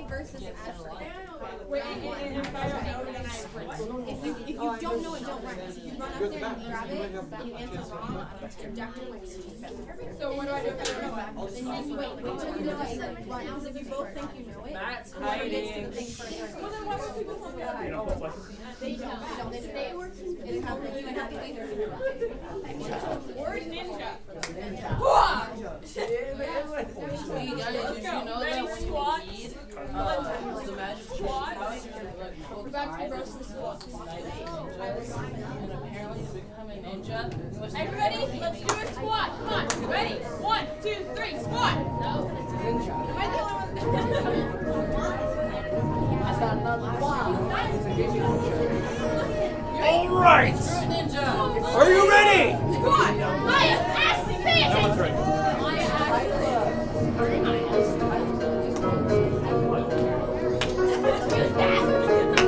versus Ashley. Wait, and if I don't know, then I sprint. If you don't know it, don't run. If you run up there and you grab it, and you answer wrong, trajectory might be So what do I do if I don't know it? then you wait till you know it and run. Because if you both think you know it, That's whoever gets to the hiding. thing first. Well, then why would people tell me that? They don't. They were confused. You have to either. Where's ninja? Ready, squat. The magic squat. We're back to the roast squat. Everybody, let's do a squat. Come on, ready? 1, 2, 3, squat. No. Am I the only one? All right. Are you ready? Squat. Maya, Ashley, pay attention. No one's ready.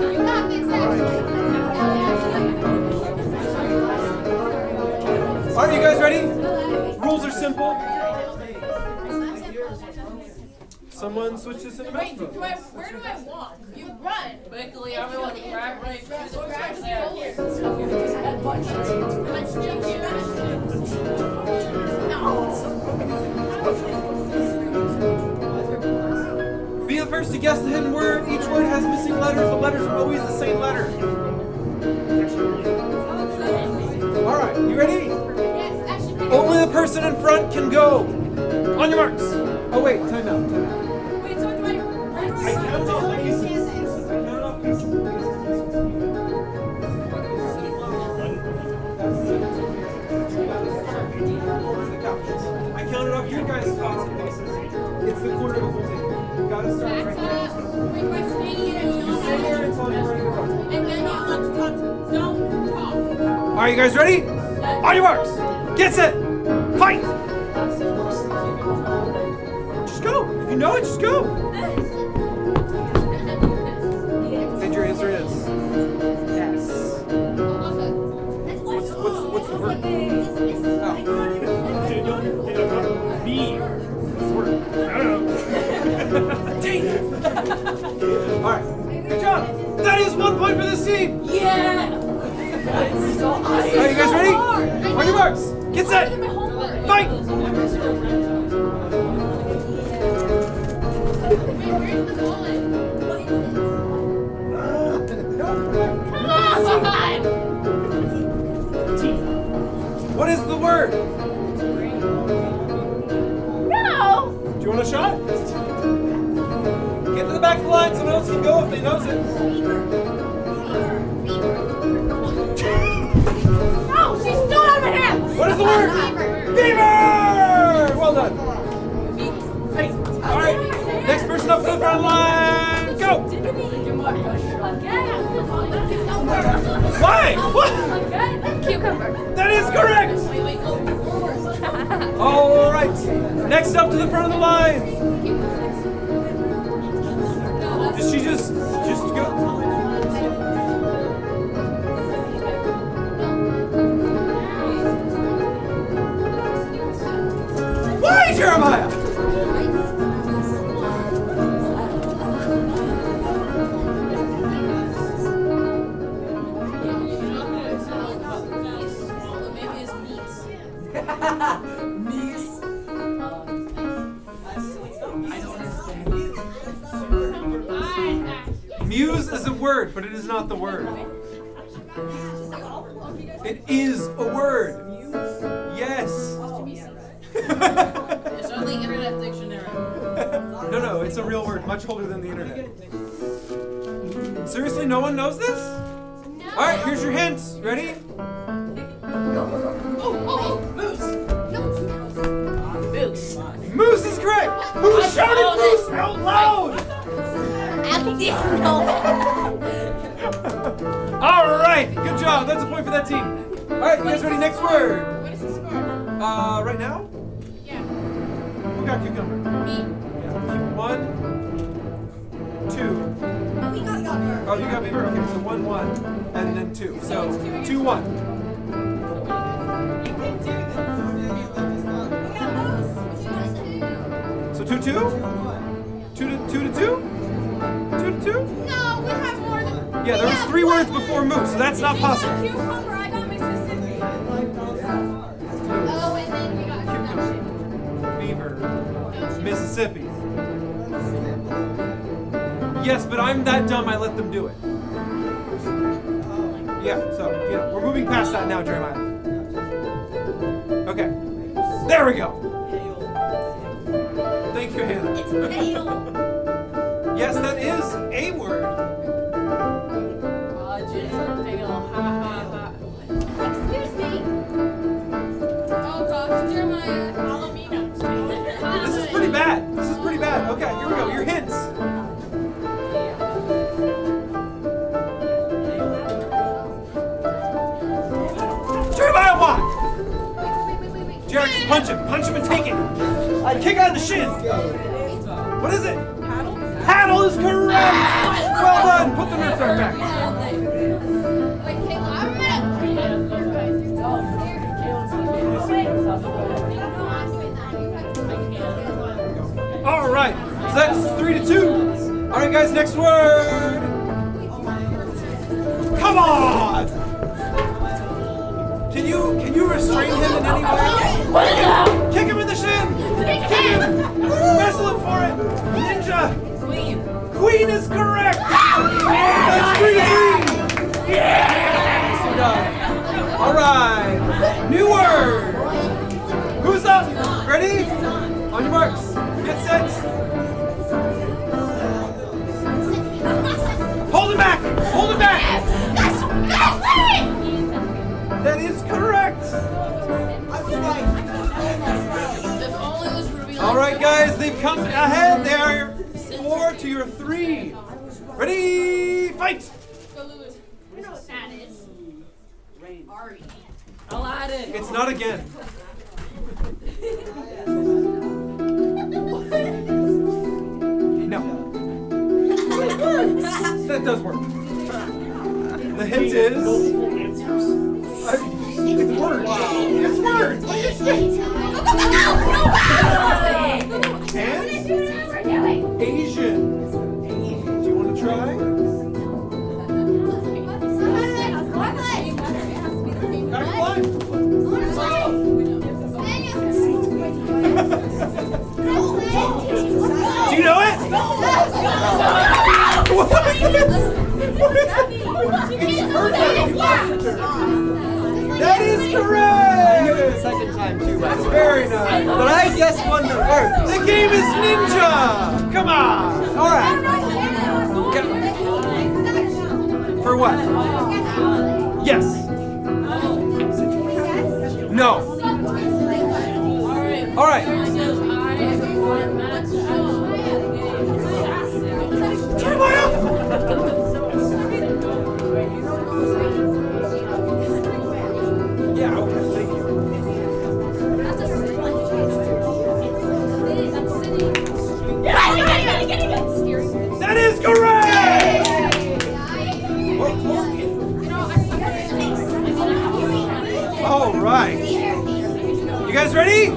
You got this, Ashley. All right, you guys ready? Rules are simple. Someone switch this into Wait, mouse mode. where do I walk? You run. Quickly, everyone grab right through the track Let's jump you. Be the first to guess the hidden word. Each word has missing letters. The letters are always the same letter. All right, you ready? Yes, Ashley. Only the person in front can go. On your marks. Oh wait, time out. Wait, so do I I count off pieces. I count off pieces. I counted off your guys' spots and pieces. It's the quarter of a full table. You gotta start right there. Wait, do I stay here You stay there until you're ready to go. and then I'll let you talk. Don't talk. All right, you guys ready? On your marks. Get set. Fight. Just go. If you know it, just go. And your answer is yes. What's the word? Oh. Me. What's the word? I don't know. D. All right. Good job. That is 1 point for this team. Yeah! All right, you guys ready? On your marks. Get set. Fight. What is the word? No! Do you want a shot? Get to the back of the line. Someone else can go if they knows it. No, she's still out of my hands! What is the word? Beaver! Well done. All right. Next person up to the front line. Go. Why? What? Cucumber. That is correct. All right. Next up to the front of the line. Did she just go? Why, Jeremiah? Muse is a word, but it is not the word. It is a word. Yes. It's on the Internet Dictionary. No, it's a real word, much older than the internet. Seriously, no one knows this? No. All right, here's your hints. Ready? Moose. Moose is correct. Who shouted moose out loud? I didn't know. All right, good job. That's a point for that team. All right, you guys ready? Next word. What is the score? Right now? Yeah. Who got cucumber? Me. Yeah. 1, 2. We got her. Oh, you got beaver? Okay, so 1, 1, and then 2. So 2, 1. So 2, 2? 2 to 2? 2? No, we have more than. Yeah, there was 3 words before moose, so that's not possible. Cucumber, I got Mississippi. Oh, and then we got ocean. Beaver. Mississippi. Yes, but I'm that dumb I let them do it. Yeah, so, you know, we're moving past that now, Jeremiah. Okay. There we go. Thank you, Hannah. Yes, that is a word. Ginger ale. Ha ha ha. Excuse me. Oh gosh, Jeremiah. Palomino. This is pretty bad. This is pretty bad. Okay, here we go. Your hints. Jeremiah, what? Wait. Jared, just punch him. Punch him and take it. Kick out the shin. What is it? Paddle? Paddle is correct. Well done. Put the nerf dart back. Wait, Kayla, I'm All right. So that's 3-2. All right, guys. Next word. Come on. Can you restrain him in any way? Kick him in the shin. Kick him. Wrestle him for it. Ninja. Queen is correct. That's 3-3. Nicely done. All right. New word. Who's up? Ready? On your marks. Get set. Hold him back. Hold him back. That is correct. If only this would be like All right, guys, they've come ahead. They are 4 to your 3. Ready? Fight. Go Lewis. You know what that is. Ari. Aladdin. It's not again. No. That does work. The hint is. It's words. It's words. Like it's and Asian. Do you want to try? Gotta climb. Do you know it? What is this? That is correct! Second time too, by That's the way. very nice. But I guessed one that worked. The game is Ninja! Come on! Alright. For what? Yes. No. Alright. Jeremiah! Yeah, okay, thank you. That is correct! All right. You guys ready?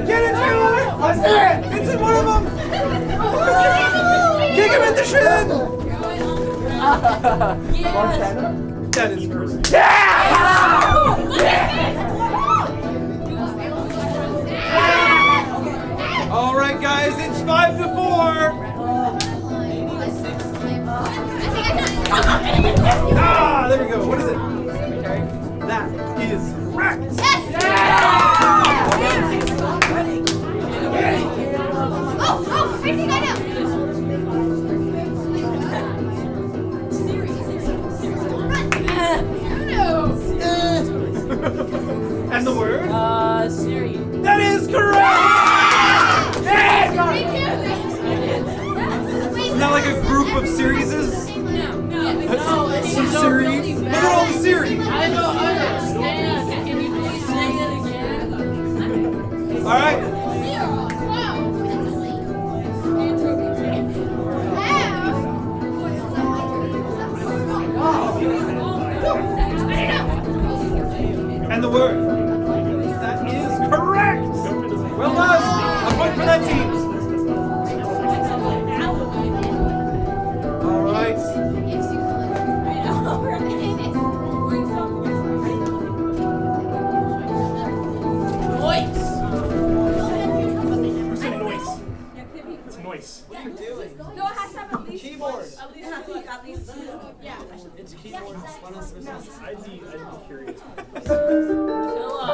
Get it, Taylor! It's in one of them! Kick him in the shin! That is correct. All right, guys, it's 5-4. Ah, there we go. What is it? That is correct. I think I know. And the word? Siri. That is correct! Isn't that like a group of series? No, Siri? Look at all the Siri. I know others. And right. And the word. That is correct. Well done. A point for that team. All right. Who said noise? It's noise. No, it has to have at least Keyboard. At least two. Yeah. It's keyboard. I'd be curious. Fill up.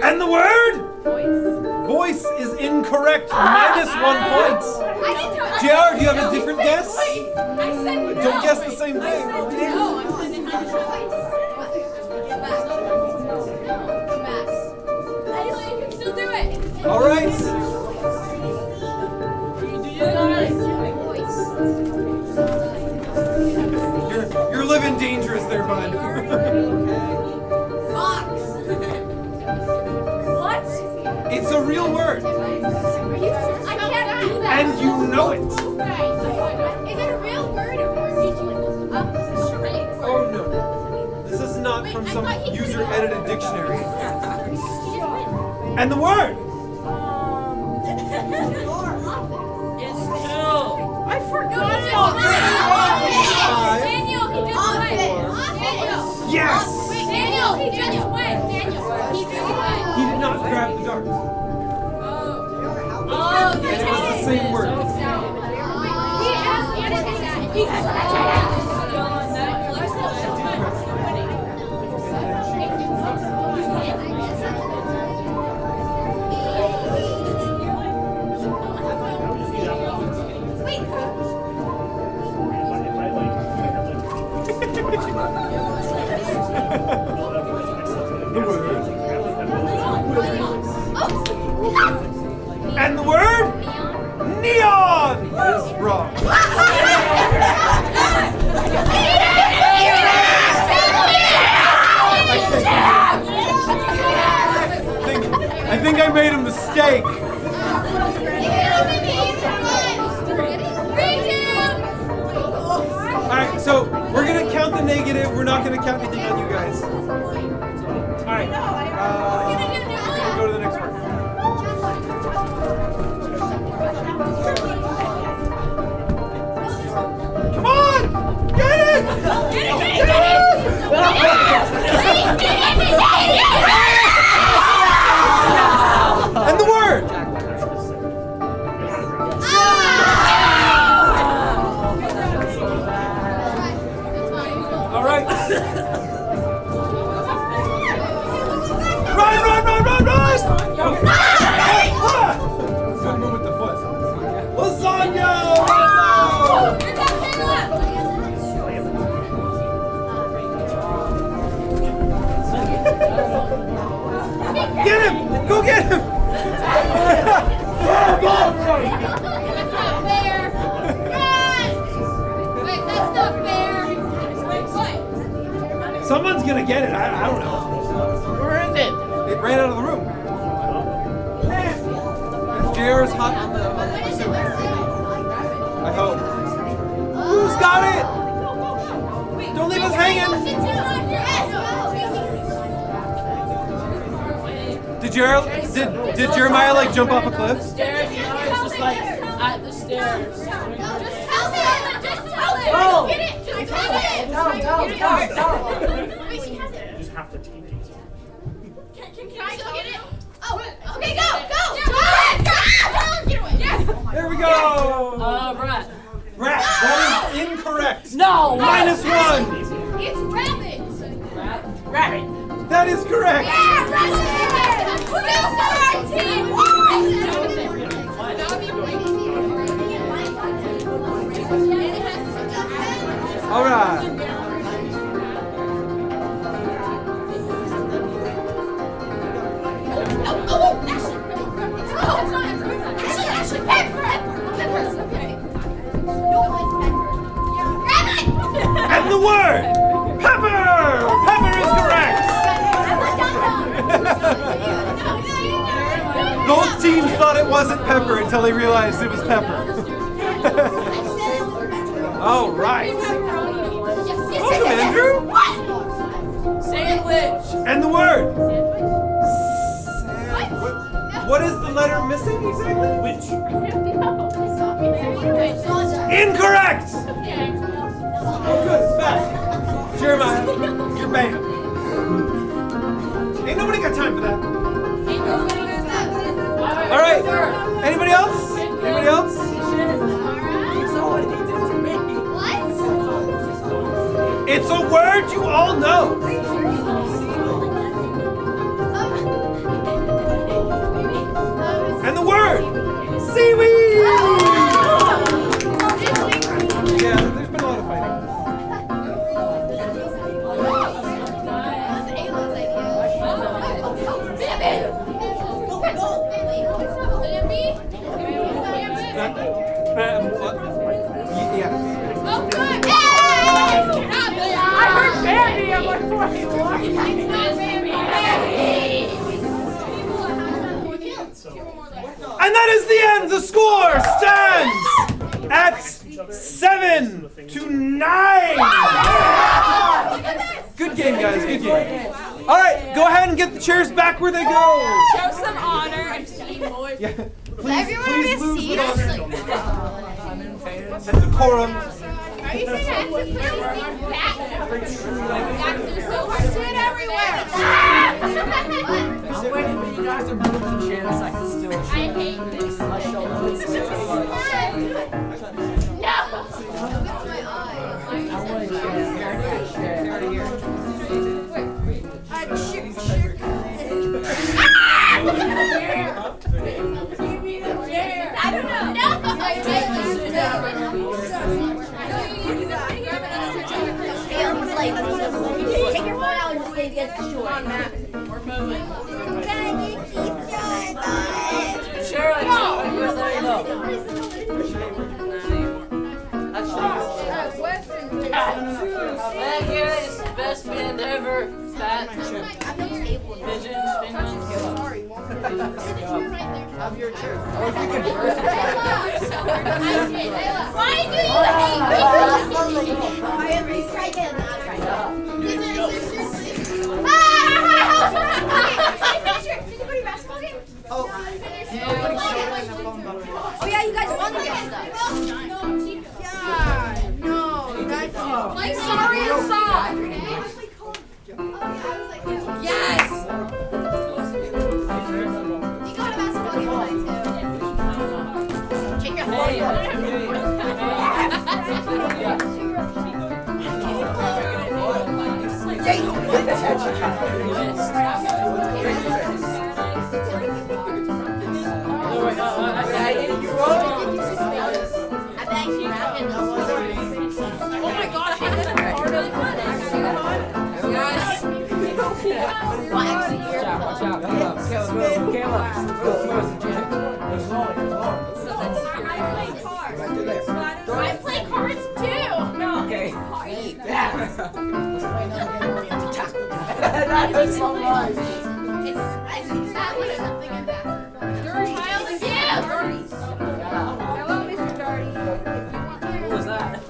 And the word? Voice is incorrect. Minus 1 point. JR, do you have a different guess? I said no. Don't guess the same thing. No, I said it had a voice. Anyway, you can still do it. All right. You're living dangerous there, bud. What? It's a real word. I can't do that. And you know it. Is it a real word or did you charade? Oh no. This is not from some user-edited dictionary. And the word? It's two. I forgot it. Daniel, he just went. Daniel. Yes! Daniel, he just went. Daniel, he just went. He did not grab the dart. Oh, And it was the same word. he asked me to do that. He And the word? Neon is wrong. I think I made a mistake. Alright, so we're gonna count the negative. We're not gonna count anything on you guys. Alright. We're gonna go to the next one. Come on! Get it! And the word! All right. Run! Good move with the foot. Lasagna! Get him! Go get him! Someone's gonna get it. I don't know. Where is it? It ran out of the room. JR's hot on the pursuit. I hope. Who's got it? Don't leave us hanging. Did Jeremiah like jump off a cliff? Stairs, you know, it's just like at the stairs. Just tell it. Oh. Get it. Just tell it. Tell him. Wait, she has it. You just have to take it. Can I go get it? Oh, okay, go. Get away. Yes. There we go. Rat. Rat. That is incorrect. No. Minus 1. It's rabbit. Rabbit. That is correct. Yeah, rabbit. Still for our team. All right. And the word wasn't pepper until he realized it was pepper. All right. Welcome, Andrew. Sandwich. And the word. What is the letter missing exactly? Which? Incorrect. Oh, good. It's back. Jeremiah, you're banned. Ain't nobody got time for that. All right. Anybody else? Anybody else? It's a word you all know. And the word, seaweed. Yeah, there's been a lot of fighting. Yeah. Oh, good. I heard Bambi. I'm like, what? And that is the end. The score stands at 7-9. Good game, guys. Good game. All right, go ahead and get the chairs back where they go. Show some honor and teamwork. Yeah. Everyone Please has lose seats. with honor. That's decorum. Are you saying I have to put these back? Back to so hard. Sit everywhere. I'm waiting for you guys to move the chair so I can still I hate this. my shoulder. No. Look at my I don't know. No. Take your phone out and just leave against the shore. We're moving. Can I keep going? Shirley, where's there you go? Thank you. It's the best band ever. Fat pigeons, penguins. Have your chair. Why do you hate me? Oh yeah, you guys won against us. Yeah, no, that's like sorry and soft. Yes. You got a basketball game tonight too. Check your phone. Oh my god, I hate that part of the yes. Watch out. Caleb. I play cards too. No. Okay. That is so nice. What was that?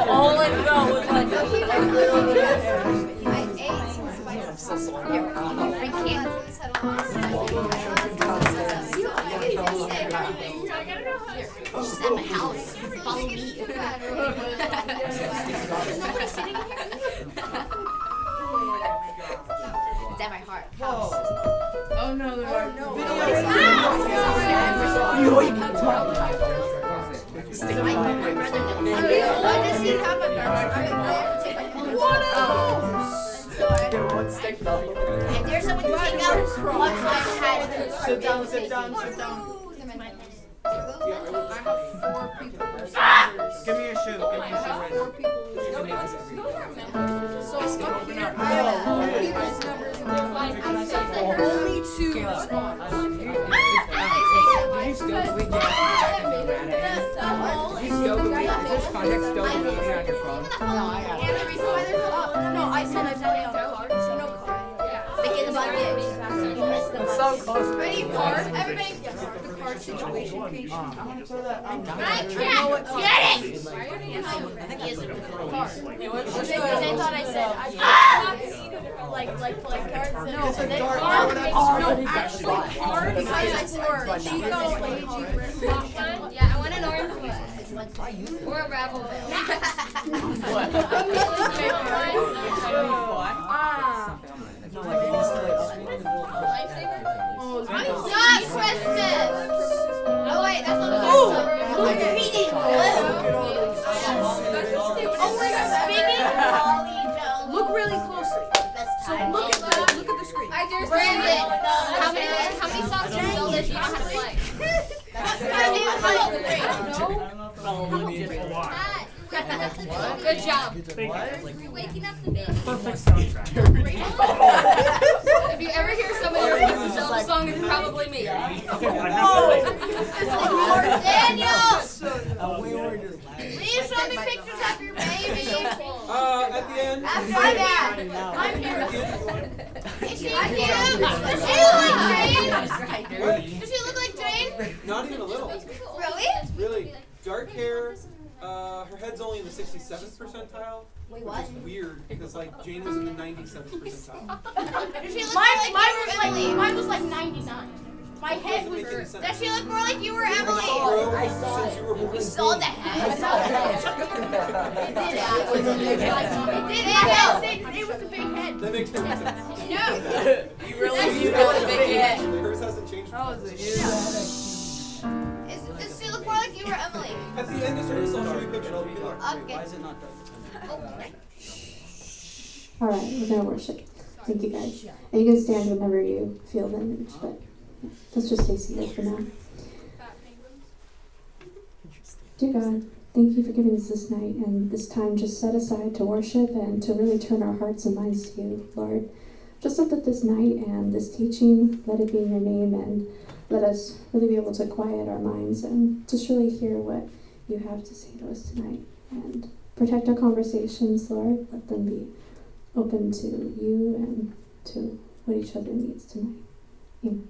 All in go was like I'm so sorry. She's at my house. Follow me. Nobody's sitting here. It's at my heart. House. Oh no, there are no. Why does he have a If there's someone to take out, once I had Sit down. I have 4 people. Give me a shoe. Give me a shoe right now. So up here, I have 4 people's numbers. Only 2 respond. No, I said I put it on the card, so no card. Like in the budget. You missed the budget. So close. Ready, card? Everybody, The card situation. I'm gonna throw that out. I can't get it! They thought I said like playing cards. No, It's a they dark are card. actually hard because I swore. Yeah, I want an orange one. Or a raffle. Not Christmas! Oh wait, that's not Ooh. reading. Oh my god, Look really closely. So look at the screen. I just Brandon, how many songs from Zelda do you know how to play? Good job. Thank Waking up the baby. Perfect soundtrack. If you ever hear somebody repeat a Zelda song, it's probably me. I have Daniel! Please show me pictures of your baby. At the end. That's my dad. I'm here. Is she cute? Does she look like Jane? Does she look like Jane? Not even a little. Really? Really. Dark hair. Her head's only in the 67th percentile. Wait, what? Which is weird because like Jane was in the 97th percentile. Does she look mine was like 99. My head was. Does she look more like you were Emily? I saw it. You saw the head. I saw the head. It was a big head. That makes perfect sense. No. You really big head. Hers hasn't changed. Does she look more like you or Emily? At the end of service, I'll show you pictures. Okay. Why is it not dark? All right, we're gonna worship. Thank you guys. And you can stand whenever you feel the image, but let's just stay seated for now. Dear God, thank you for giving us this night and this time just set aside to worship and to really turn our hearts and minds to you, Lord. Just lift up this night and this teaching, let it be in your name, and let us really be able to quiet our minds and just really hear what you have to say to us tonight. And protect our conversations, Lord. Let them be open to you and to what each other needs tonight. Amen.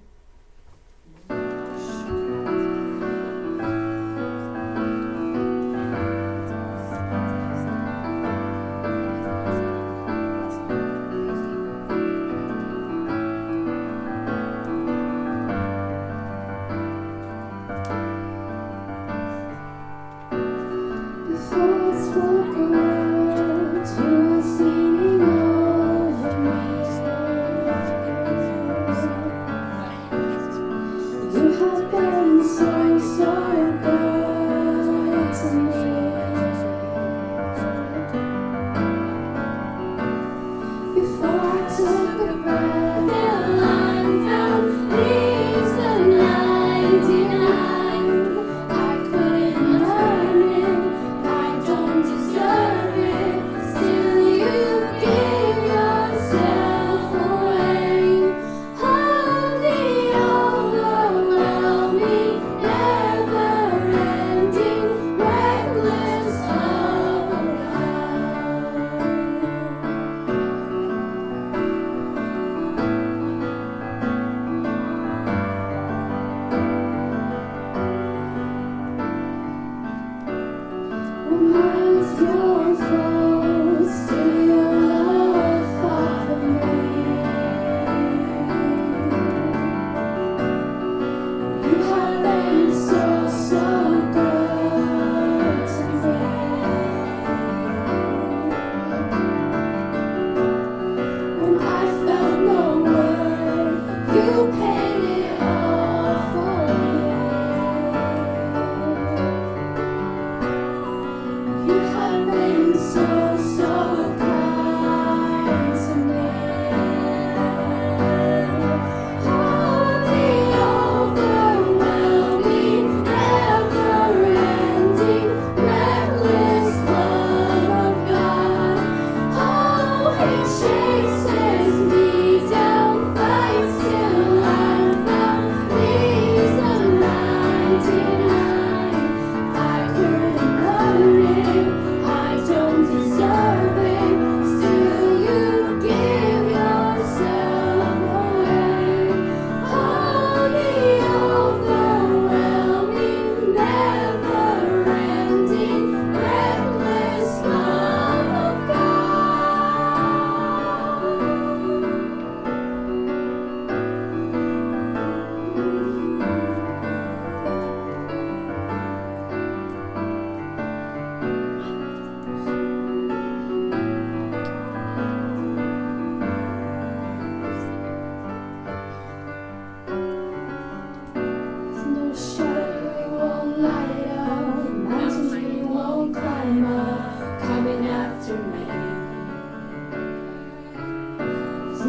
shadow you won't light up, mountains you won't climb up, coming after me.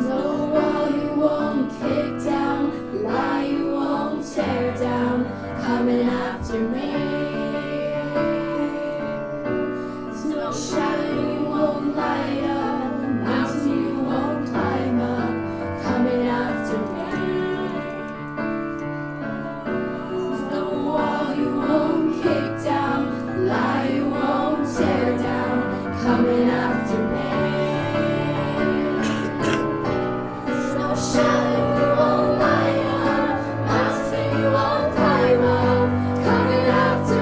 No wall you won't kick down, lie you won't tear down, coming after me. No shadow you won't light up, mountain you won't climb up, coming after me. No wall you won't kick down, lie you won't tear down, coming after me. No shadow you won't light up, mountain you won't climb up, coming after me.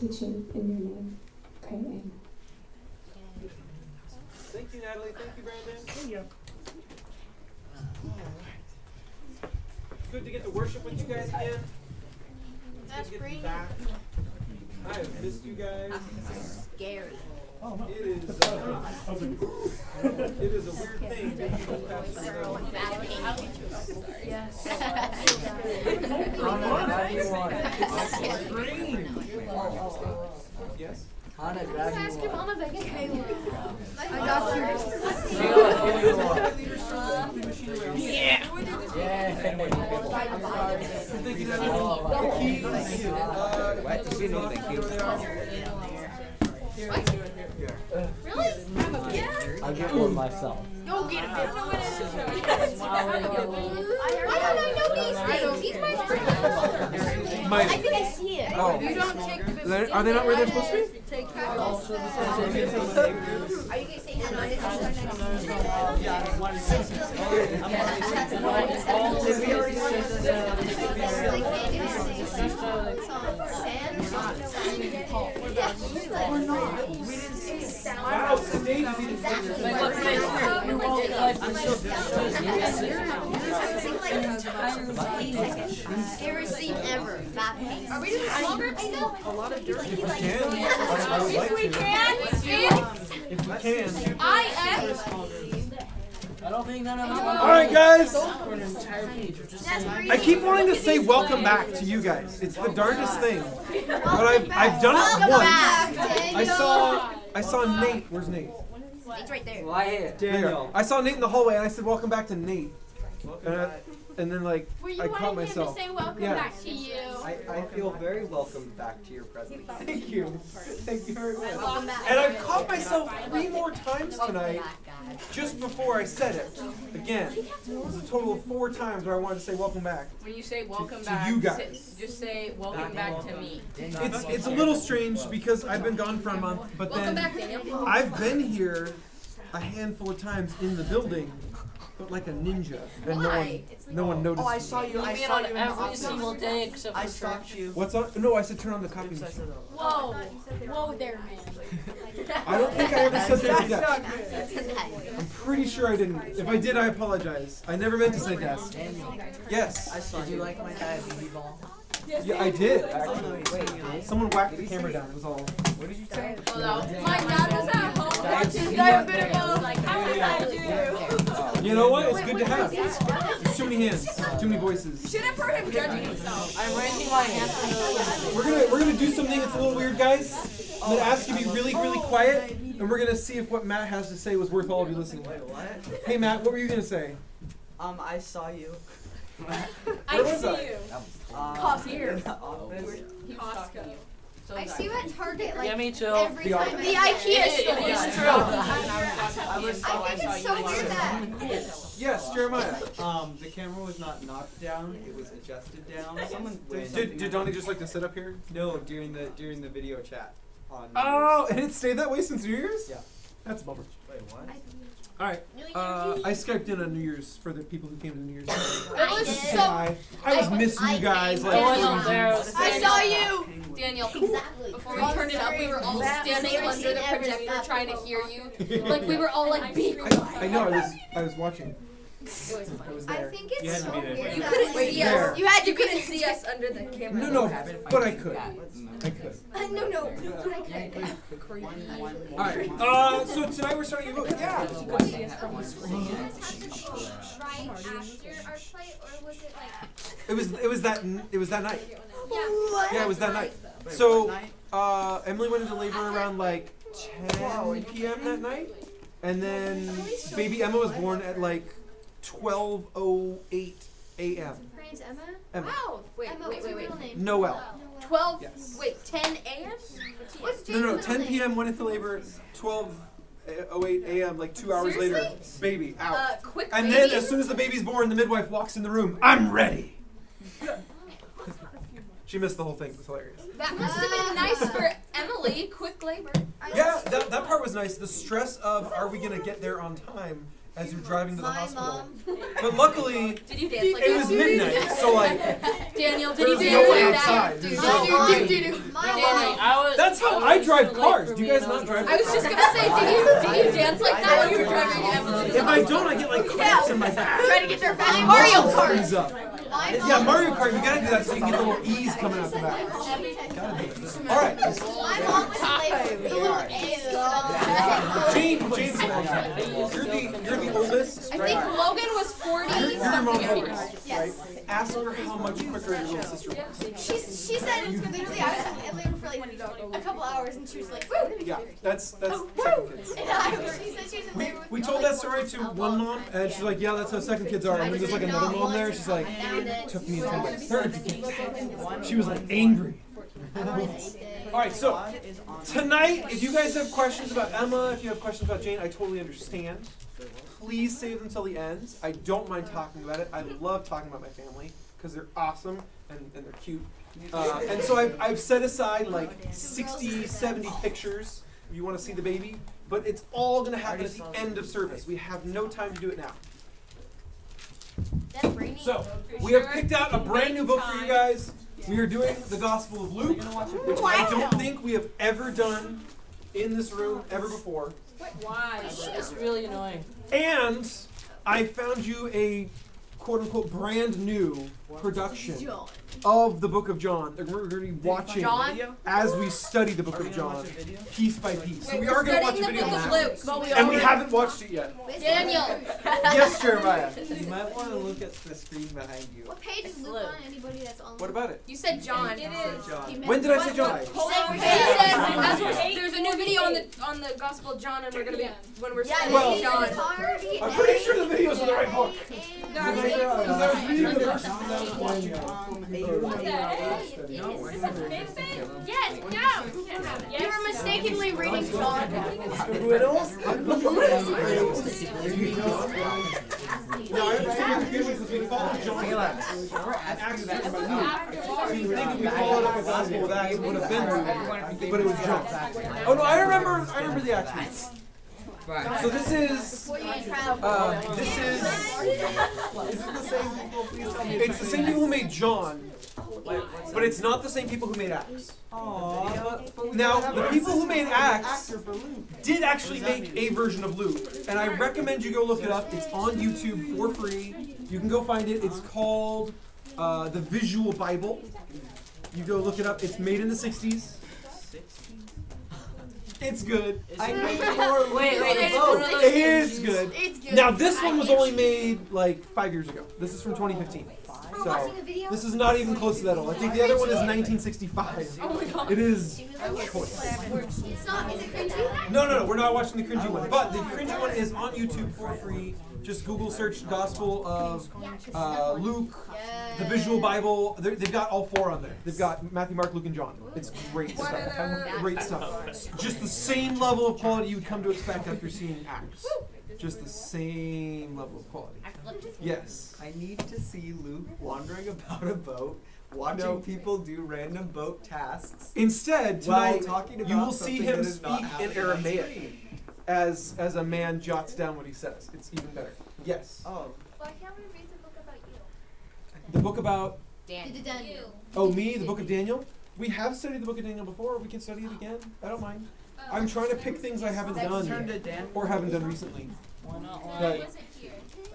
teaching in your name. Pray, amen. Thank you, Natalie. Thank you, Brandon. Thank you. Good to get to worship with you guys again. That's Good to get to be pretty back. I have missed you guys. scary. It is a weird thing being able to pass the Yes. Yes? Hannah, grab Ask your mom if I can pay one. I got yours. Yeah. Thank you, Natalie. The keys. Really? I'll get one myself. Go get it. I don't know these things. He's my friend. I think I see it. Oh. You don't take the biscuit. Are they not where they're supposed to be? Take your Are you guys saying that? Wow, today you didn't Scariest scene ever. Fat face. Are we doing this longer? I know. a lot of dirt. If we can. If we can, If we can. I am. I don't think none of them. Alright, guys. For an entire page. I keep wanting to say welcome back to you guys. It's the darndest thing. But I've done it once. I saw Nate. Where's Nate? It's right there. Why here? Daniel. I saw Nate in the hallway and I said welcome back to Nate. And then like Were you I caught wanting him to myself. say welcome Yeah. back to you? I feel very welcome back to your presence. Thank you. Thank you very much. Welcome back. And I've caught myself 3 more times tonight just before I said it. Again, it was a total of 4 times where I wanted to say welcome back. When you say welcome To back, you guys. just say welcome back to me. It's a little strange because I've been gone for a month, but Welcome then back, Daniel. I've been here a handful of times in the building, but like a ninja, and no one noticed. Oh, I saw you. I saw you in the Every office. single day except for I church. stalked you. What's on? No, I said turn on the copy machine. Whoa. Whoa there, man. I don't think I ever said that. I'm pretty sure I didn't. If I did, I apologize. I never meant to say that. Yes. I saw you. Did you like my diabetes ball? Yeah, I did actually. Someone whacked the camera down. It was all. What did you say? My dad was at home watching Diabetes. Like, how did I do? You know what? It's good to have. There's too many hands, too many voices. Should have heard him judging himself. I'm raising my hand for no reason. We're gonna do something that's a little weird, guys. I'm gonna ask you to be really quiet, and we're gonna see if what Matt has to say was worth all of you listening. Wait, what? Hey Matt, what were you gonna say? I saw you. I was see I? you. Cost here. In the office. He was talking to you. So I see you at Target like Yeah, me too. every time. The The IKEA store. It is true. I I was think it's so weird that. Yes, Jeremiah. The camera was not knocked down; it was adjusted down. Someone Did Donnie just like to sit up here? No, during the video chat on. Oh, and it stayed that way since New Year's? Yeah. That's a bummer. Wait, what? All right. I Skyped in on New Year's for the people who came to the New Year's. It was so. Hi. I was missing you guys. I wasn't there. I saw you. Daniel, Exactly. before we turned it up, we were all standing under the projector trying to hear you. Like, we were all like, be quiet. I know. I was watching. I was I there. think You it's had to so be there. weird You that. couldn't see There. us. You had to You couldn't see us under the camera. No, but I could. I could. No, but I could. All right. So tonight we're starting a book. Yeah. Right after our play, or was it like? It was that night. Yeah. Yeah, it was that night. Wait, So what night? Emily went into labor around like 10 p.m. that night, and then baby Emma was born at like 12:08 a.m. Her name's Emma. Emma. Wow. Wait, Emma, wait, what's wait, her wait. real name? Noel. 12, Yes. wait, 10 a.m.? What's No, Jane's 10 middle p.m. name? went into labor. 12:08 a.m. Like 2 hours later, Seriously? baby out. Quick And baby. then as soon as the baby's born, the midwife walks in the room. I'm ready. She missed the whole thing. It was hilarious. That must have been nice for Emily. Quick labor. Yeah, that part was nice. The stress of are we gonna get there on time as you're driving to the My hospital. mom. But luckily, Did you dance like it was midnight, so like Daniel, did there you was dance no one like that? outside. There's no- My Danny, mom. That's how I drive cars. Do you guys not drive I was cars? just gonna say, did you dance like that when you were driving Emily to the If I don't, I get like cramps in my back. Trying to get their fast Mario Kart. Freeze up. My mom. Yeah, Mario Kart, you gotta do that so you can get the little E's coming out the back. Gotta do it. Alright. My mom was like the little A's James, you're the oldest, I right? think Logan was 40 You're your something mom's years. oldest, right? Ask her how much quicker your little sister was. She said literally I was in labor for like a couple hours and she was like, woo! Yeah, that's second kids. And she said she was in labor. We told that story to one mom, and she's like, yeah, that's how second kids are. And then there's like another mom there, she's like, it took me until my third kid. She was like angry. Alright, so tonight, if you guys have questions about Emma, if you have questions about Jane, I totally understand. Please save them till the end. I don't mind talking about it. I love talking about my family because they're awesome and they're cute. And so I've set aside like 60, 70 pictures if you want to see the baby, but it's all going to happen at the end of service. We have no time to do it now. So, we have picked out a brand new book for you guys. We are doing the Gospel of Luke, which I don't think we have ever done in this room ever before. Why? It's really annoying. And I found you a quote-unquote brand new production of the Book of John that we're going to be watching as we study the Book of John piece by piece. So we are going to watch a video now. And we haven't watched it yet. Daniel! Yes, Jeremiah. You might want to look at the screen behind you. What page is Luke on? Anybody that's on? What about it? You said John. It is. When did I say John? There's a new video on the Gospel of John, and we're gonna be when we're studying Well, John. I'm pretty sure the video's in the right book. Because I was reading the verses as I was watching it. Yes, no. You were mistakenly reading John. No, I was confused because we followed John and Acts talking about Luke. So you think if we followed up a gospel with Acts, it would have been Luke, but it was John. Oh no, I remember the Acts piece. So this is it the same people? Please tell me. It's the same people who made John, but it's not the same people who made Acts. Now, the people who made Acts did actually make a version of Luke, and I recommend you go look it up. It's on YouTube for free. You can go find it. It's called The Visual Bible. You go look it up. It's made in the 60s. It's good. Wait, It's good. It's good. Now, this one was only made like 5 years ago. This is from 2015. So, this is not even close to that old. I think the other one is 1965. Oh my god. It is choice. It's not. Is it cringy? No, we're not watching the cringy one. But the cringy one is on YouTube for free. Just Google search Gospel of Luke, the Visual Bible. They've got all four on there. They've got Matthew, Mark, Luke, and John. It's great stuff. Great stuff. Just the same level of quality you would come to expect after seeing Acts. Just the same level of quality. Yes. I need to see Luke wandering about a boat, watching people do random boat tasks. Instead, While tonight talking about you will see something him that is not speak in happening on Aramaic screen. as a man jots down what he says. It's even better. Yes. Oh. Why can't we read the book about you? The book about Daniel. me, the book of Daniel. We have studied the book of Daniel before. We can study it again. I don't mind. I'm trying to pick things I haven't done or haven't done recently. But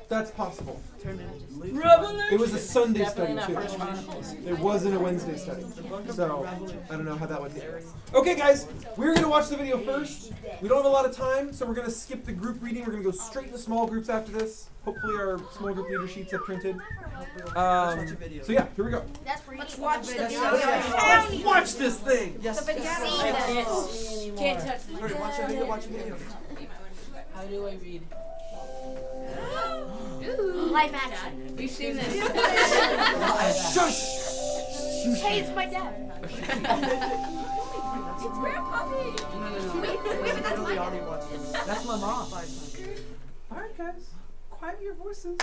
that's possible. It was a Sunday study too. It wasn't a Wednesday study. So I don't know how that would be. Okay guys, we're going to watch the video first. We don't have a lot of time, so we're going to skip the group reading. We're going to go straight into small groups after this. Hopefully our small group leader sheets have printed. So yeah, here we go. Let's watch the video. Let's watch this thing. Yes. Can't touch the Watch a video. Watch a video. How do I read? Live action. We've seen this. Shush! Hey, it's my dad. It's Grandpappy. Wait, but that's my dad. That's my mom. Alright guys, quiet your voices.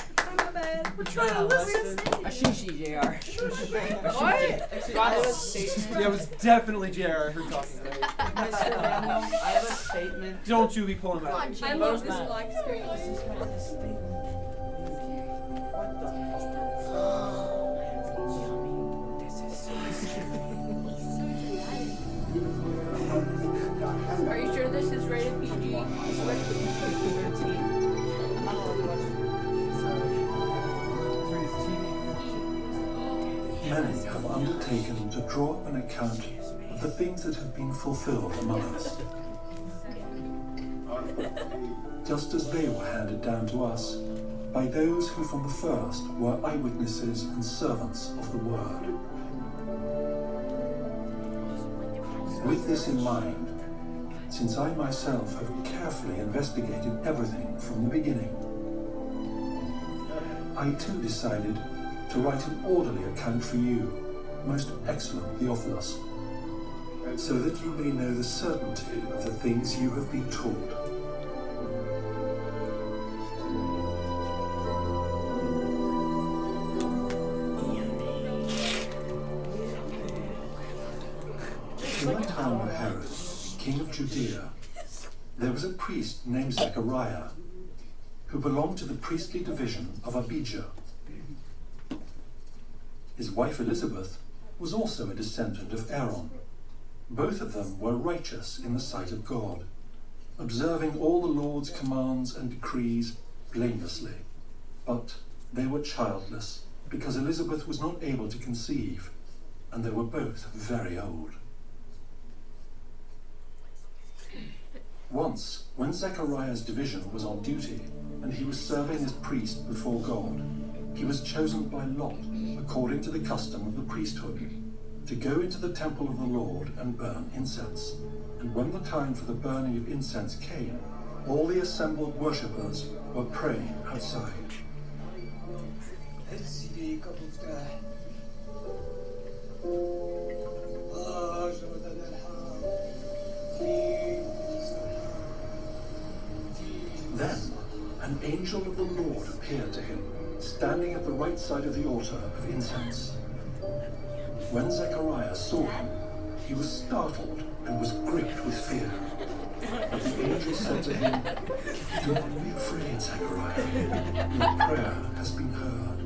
We're trying to listen. A shishi, JR. What? Yeah, it was definitely JR I heard talking about. Mr. Daniel, I have a statement. Don't you be pulling Come that. on, I Jim. love this black screen. What the? Are you sure this is rated PG? Many have undertaken to draw up an account of the things that have been fulfilled among us, just as they were handed down to us by those who from the first were eyewitnesses and servants of the word. With this in mind, since I myself have carefully investigated everything from the beginning, I too decided to write an orderly account for you, most excellent Theophilus, so that you may know the certainty of the things you have been taught. In the time of Herod, king of Judea, there was a priest named Zechariah, who belonged to the priestly division of Abijah. His wife Elizabeth was also a descendant of Aaron. Both of them were righteous in the sight of God, observing all the Lord's commands and decrees blamelessly. But they were childless, because Elizabeth was not able to conceive, and they were both very old. Once, when Zechariah's division was on duty, and he was serving as priest before God, he was chosen by lot, according to the custom of the priesthood, to go into the temple of the Lord and burn incense. And when the time for the burning of incense came, all the assembled worshippers were praying outside. Then an angel of the Lord appeared to him, standing at the right side of the altar of incense. When Zechariah saw him, he was startled and was gripped with fear. But the angel said to him, "Do not be afraid, Zechariah. Your prayer has been heard.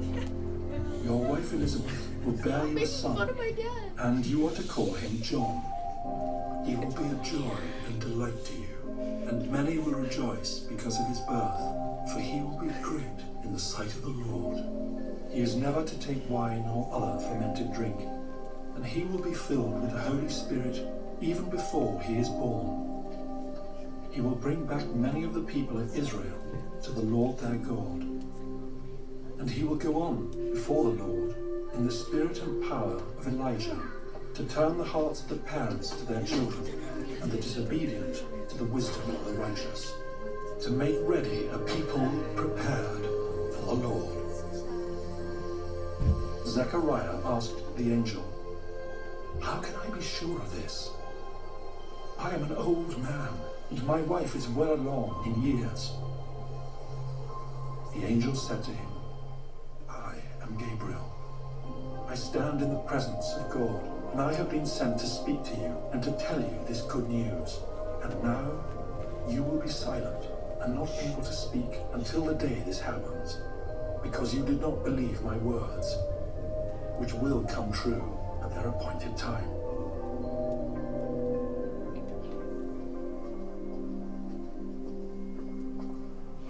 Your wife Elizabeth will bear you a son, and you are to call him John. He will be a joy and delight to you, and many will rejoice because of his birth, for he will be great in the sight of the Lord. He is never to take wine or other fermented drink, and he will be filled with the Holy Spirit even before he is born. He will bring back many of the people of Israel to the Lord their God. And he will go on before the Lord in the spirit and power of Elijah, to turn the hearts of the parents to their children, and the disobedient to the wisdom of the righteous, to make ready a people prepared for the Lord." Zechariah asked the angel, "How can I be sure of this? I am an old man, and my wife is well along in years." The angel said to him, "I am Gabriel. I stand in the presence of God, and I have been sent to speak to you and to tell you this good news. And now you will be silent and not able to speak until the day this happens, because you did not believe my words, which will come true at their appointed time."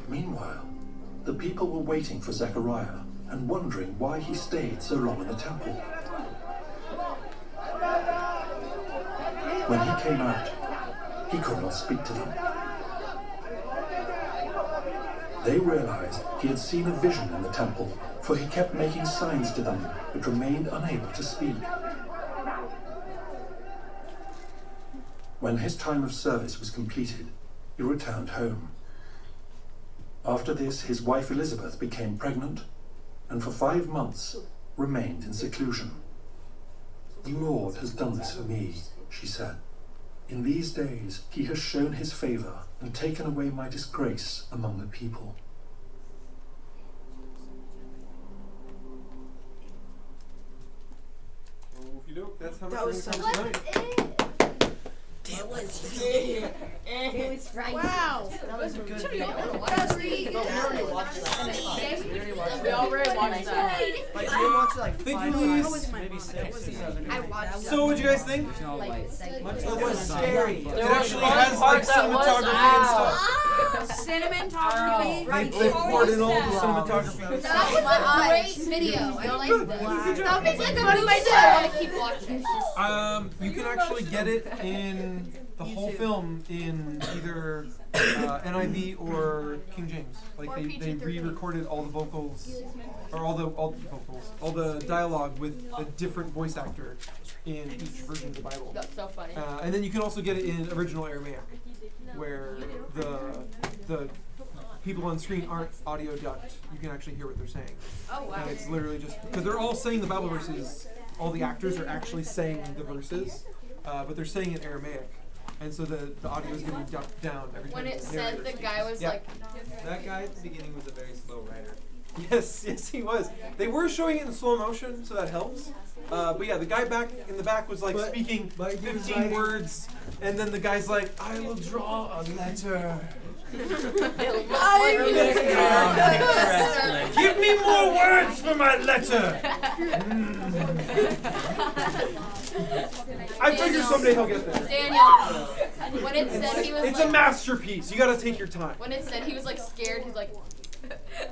Meanwhile, the people were waiting for Zechariah and wondering why he stayed so long in the temple. When he came out, he could not speak to them. They realized he had seen a vision in the temple, for he kept making signs to them, but remained unable to speak. When his time of service was completed, he returned home. After this, his wife Elizabeth became pregnant, and for 5 months remained in seclusion. "The Lord has done this for me," she said. "In these days he has shown his favor and taken away my disgrace among the people." how much That was we're so gonna good. cover tonight. It was right. Wow. That was good. Should be video. open. But we already watched that. We already watched that. Like we watched it like Thank 5 you, Luis. times, maybe 6 or 7. I watched So, what'd you guys think? It was scary. It actually has like cinematography and stuff. cinnamon toffee. They poured in all the cinematography. That was a great video. I like this. That makes like a movie that I want to keep watching. You can actually get it in the whole film in either NIV or King James. Like they re-recorded all the vocals, or all the dialogue with a different voice actor in each version of the Bible. That's so funny. And then you can also get it in original Aramaic, where the people on screen aren't audio dubbed. You can actually hear what they're saying. Oh wow. And it's literally just because they're all saying the Bible verses. All the actors are actually saying the verses, but they're saying it in Aramaic, and so the audio is going to be dubbed down every time. When it the said narrator the speaks. guy was Yeah. like, That guy at the beginning was a very slow writer. Yes, he was. They were showing it in slow motion, so that helps. But yeah, the guy back in the back was like speaking but he was 15 writing- words, and then the guy's like, "I will draw a letter." Give me more words for my letter. I figure someday he'll get there. Daniel, when it said he was It's like, a masterpiece. You got to take your time. when it said he was like scared, he's like,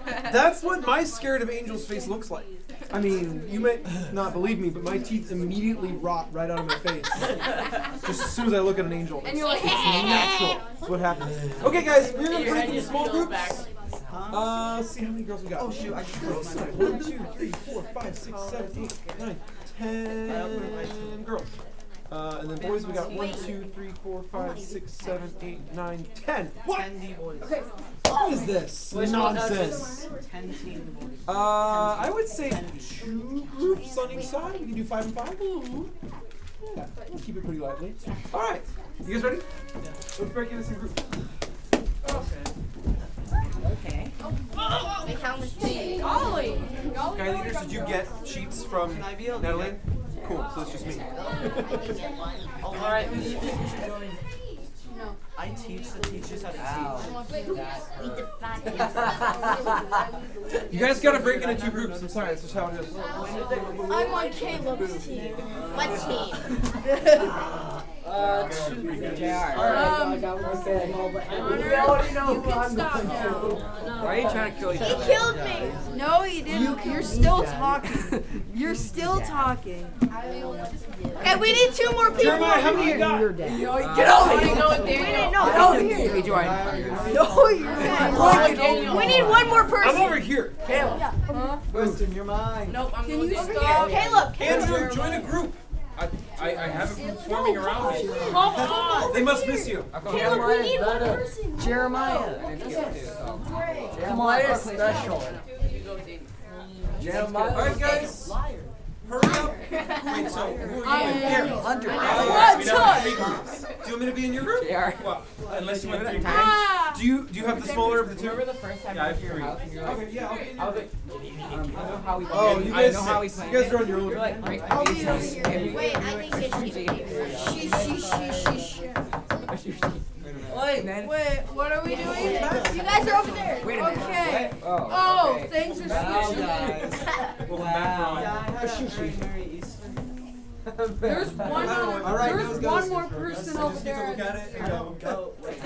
That's what my scared of Angel's face looks like. I mean, you may not believe me, but my teeth immediately rot right out of my face. Just as soon as I look at an angel. and you're like, It's natural. That's what happens. Okay, guys, we're gonna break into small groups. Let's see how many girls we got. Oh shoot, I just wrote mine. 1, 2, 3, 4, 5, 6, 7, 8, 9, 10 girls. And then boys, we got 1, 2, 3, 4, 5, 6, 7, 8, 9, 10. What? 10 boys. What is this nonsense? 10 teen boys. I would say 2 groups on each side. We can do 5 and 5. Yeah, we'll keep it pretty lively. All right, you guys ready? Yeah. Let's break into some groups. Okay. Wait, how much did you golly. Guy leaders, did you get sheets from Can I be a leader? Natalie? Cool, so it's just me. Alright, who do you think you should join? No. I teach the teachers how to teach. You guys gotta break into 2 groups. I'm sorry, that's just how it is. I'm on Caleb's team. What team? You can stop now. Why are you trying to kill each He other? killed me. No, you didn't. You're still talking. You're still talking. Okay, we need 2 more people. Jeremiah, how many you got? Get over here. We need no. Get over here. Hey, join. No, you're we need 1 more person. I'm over here. Winston, you're mine. Nope, I'm Can you going stop? Caleb. Andrew, join a group. I have a group forming around me. Come on. They must miss you. Caleb, we need 1 person. Jeremiah. Jeremiah is special. Jeremiah. All right, guys. Hurry up. Wait, so who are you? Here. Hunter. We don't have 3 groups. Do you want me to be in your group? Yeah. Well, unless you went 3 times. Do you have the smaller of the 2? Remember the first time Yeah, I I have went to your 3. house and you're Okay, like, yeah, I'll be in I your was group. like, I know how we Oh, you I guys, know how we you planned guys it. are on your own. You're like, break I'll my be face. here. Wait, I think Wait, man. Wait, what are we doing? You guys are over there. Wait a minute. Okay. What? Oh, okay. thanks for Wow, switching. guys. Well, back on. Yeah, I have primary Easter. There's one more. All right, There's go, one go. more person So over just get to there. look at it and go. Go. Hey,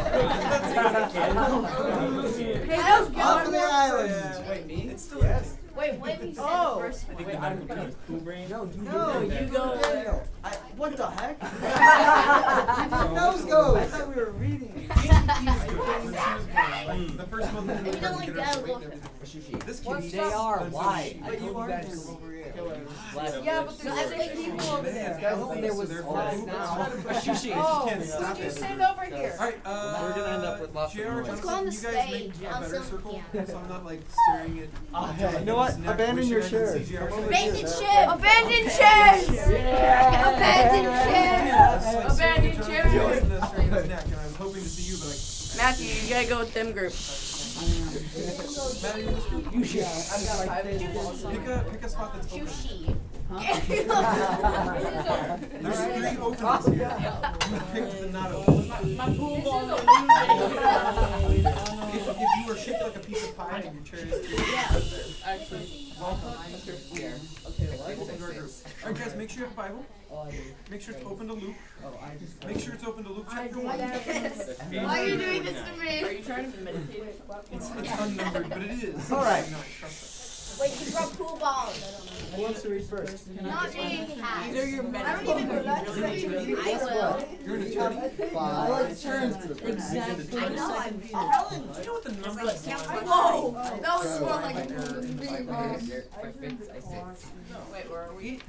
that was Off good. the island. Wait, me? It's still yes. Wait, what if he said Oh. the first one? No, you go. What the heck? Nose goes. I thought we were reading. The first month If you don't like that, look. this kid They are. Why? I But you told you are guys him. over here. Yeah, but there's 6 people over there. There was Oh, can't stop you it. stand over here. All right, We're gonna end up with lots of JR, noise. Let's go on the you guys stage. make a On better some- circle, yeah. so I'm not like staring at. You know what? Abandon your chair. Abandoned ship! Abandoned chairs. Abandoned chairs. Abandoned chair. And I'm hoping to see you, but Matthew, you gotta go with them group. Matt, are you in this group? You should. I've got like Pick a spot that's open. Sushi. There's 3 openings here. You picked the not open. My pool ball. If you were shaped like a piece of pie and your chair is too. Actually, welcome. I'm just scared. Okay, welcome to our group. Alright guys, make sure you have a Bible. Make sure it's open to Luke. Make sure it's open to Luke chapter 1. Why are you doing this to Are me? you trying to meditate? It's unnumbered, but it is. Alright. No, trust us. Wait, you brought pool balls. Who wants to read first? Not me. Either you're I don't meditate even or you relax. really need to. I will. You're an attorney? I like turns. Exactly. I know. Helen, do you know what the number is? Whoa! That was more like a Wait, where are we?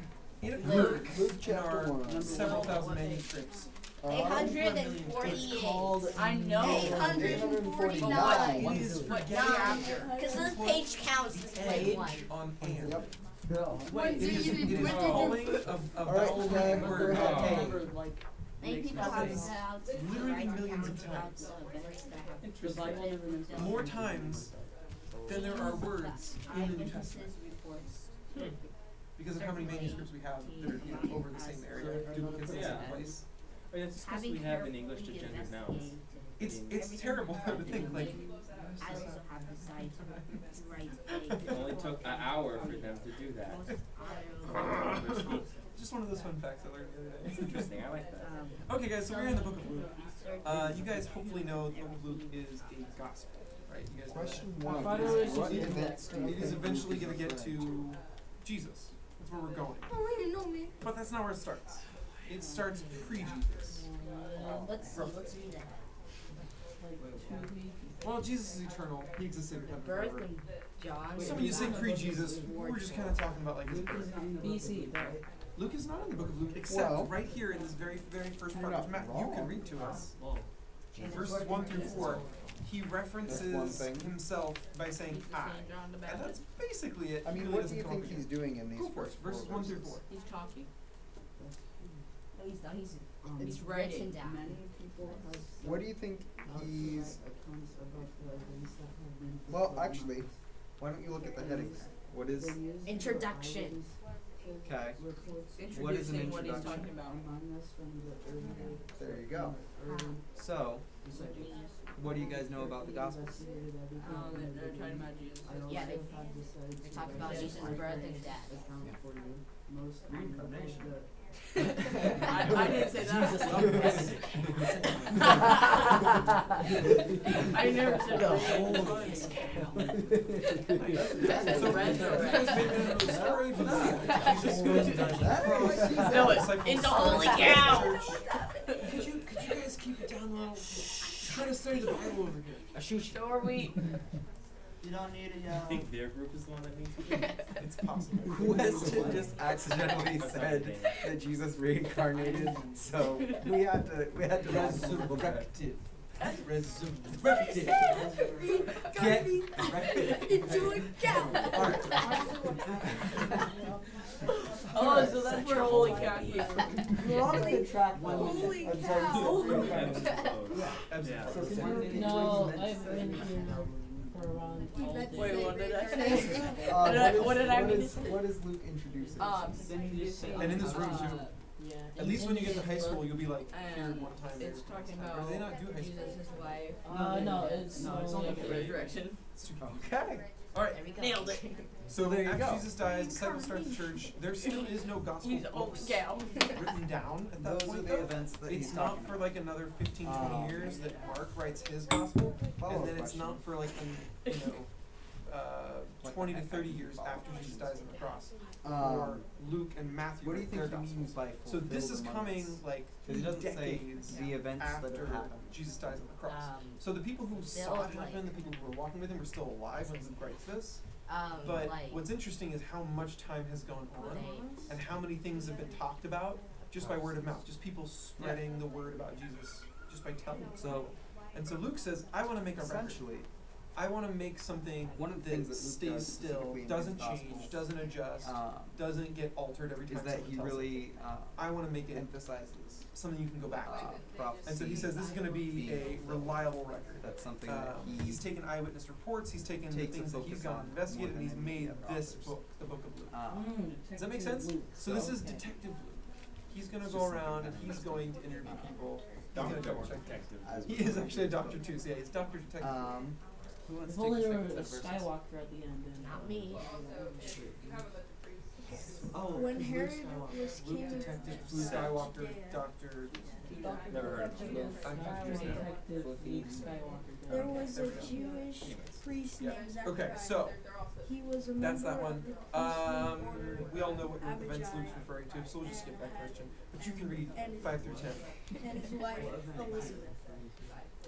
It Luke occurs in chapter our 1. several thousand manuscripts. 848. I know. 849. It is forgetting Because this page counts as like one. on hand. Wait, It is calling a Alright, vowel Dad, word go ahead. hey. Many people have Literally millions of times. More times than there are words in the New Testament. Because of how many manuscripts we have that are over the same area, duplicates in the same place. I mean, it's because we have in English to gendered nouns. It's terrible to think like. It only took an hour for them to do that. Just one of those fun facts I learned the other day. It's interesting. I like that. Okay, guys, so we're in the Book of Luke. You guys hopefully know the Book of Luke is a gospel, right? You guys know Question that. 1. thought it was What just- events do you It is think eventually Jesus going to get led? to Jesus. That's where we're going. Oh, you know me. But that's not where it starts. It starts pre-Jesus. Let's see that. Well, Jesus is eternal. He existed in heaven forever. John. So when you say pre-Jesus, we're just kind of talking about like his birth. BC. Luke is not in the Book of Luke, except Well- right here in this very first You're part, which not Matt, you can wrong. read to us. Verses 1 through 4, he That's one references thing. himself by saying I. And that's basically it. I He mean, really what do doesn't you come think up he's again. doing in these Go for it. first Verses 1 through 4. He's talking. No, he's not. He's It's written writing. down. What do you think he's... Well, actually, why don't you look at the headings? What is... Introduction. Okay. What is an Introducing what he's introduction? talking about. There you go. So, what do you guys know about the Gospels? They're talking about Jesus. Yeah, they talk about Jesus' birth and death. Reincarnation. I didn't say that. I never said that. That's So, red you guys made it into a story, but Jesus goes and dies on the cross. No, Disciples it's a start holy the cow. church. Could you guys keep it down a little? Try to study the Bible over here. So are we. You don't need a I think their group is the one that needs to do it. It's possible. Question just accidentally said that Jesus reincarnated, so we had to resurrected. Resurrected. Get resurrected. Into a cow. Oh, so that's where holy cow came from. You're on a good track. Holy I'm sorry, you said Ebbs and flows. Ebbs and Yeah. flows. No, I've been here for around all day. Wait, what did I say? What did I mean to say? What is Luke introducing? And in this room too. Yeah. At least when you get to high school, you'll be like here And one time. it's talking about Or they not do high school. Jesus' life. No, it's only okay. the resurrection. It's too Okay. All right. There we go. Nailed it. So There you after go. Jesus dies, disciples start the church. There still is no gospel He's a holy books cow. written down at that Those are point. the Though. events that It's he's not talking for about. like another 15, 20 years that Mark writes his gospel, Follow-up and then it's question. not for like 20 to 30 years after Jesus dies on the cross. For Luke and Matthew What do you write their think he gospels. means by So this is fulfill the coming months? like 'Cause he doesn't say decades the events that after have happened. Jesus dies on the cross. Um, So the people who saw it build, like- happen, the people who were walking with him, were still alive when Luke writes this. But like what's interesting is how much time has gone on days. and how many things have been talked about just by word of mouth, just people spreading the word about Jesus just by telling. So And so Luke says, I want to make a record. essentially, I want to make something One of the that things that Luke stays does still, specifically in doesn't his change, Gospels, doesn't adjust, doesn't get altered every time is that someone he tells it. really I want to make it emphasizes something you can go back to. prophecy. And so he says this is going to be a reliable record. That's something that He's taken eyewitness reports, he's taken the takes a things that he's focus gone on and investigated, more and than he's any made of the this authors. book, the Book of Luke. Does that make So- sense? So this is Okay. Detective Luke. He's going to It's go just around and something he's that going to interview people. He's Doctor gonna double check. Detective. He is actually a doctor too, so yeah, he's Dr. Detective. Who wants If to only take there a were a second set of verses? Skywalker at the end. Not me. Oh, When Luke Herod Skywalker. was Luke king of Detective, Luke Skywalker, Doctor. Never heard of him. Detective Luke Skywalker. there was a Jewish priest Yeah. named Zachariah. Okay, so He was a that's member that one. of the priestly order We all know what events Abijah, Luke's referring to, so we'll just skip that question. But you can read And- 5 through 10. and his wife Elizabeth.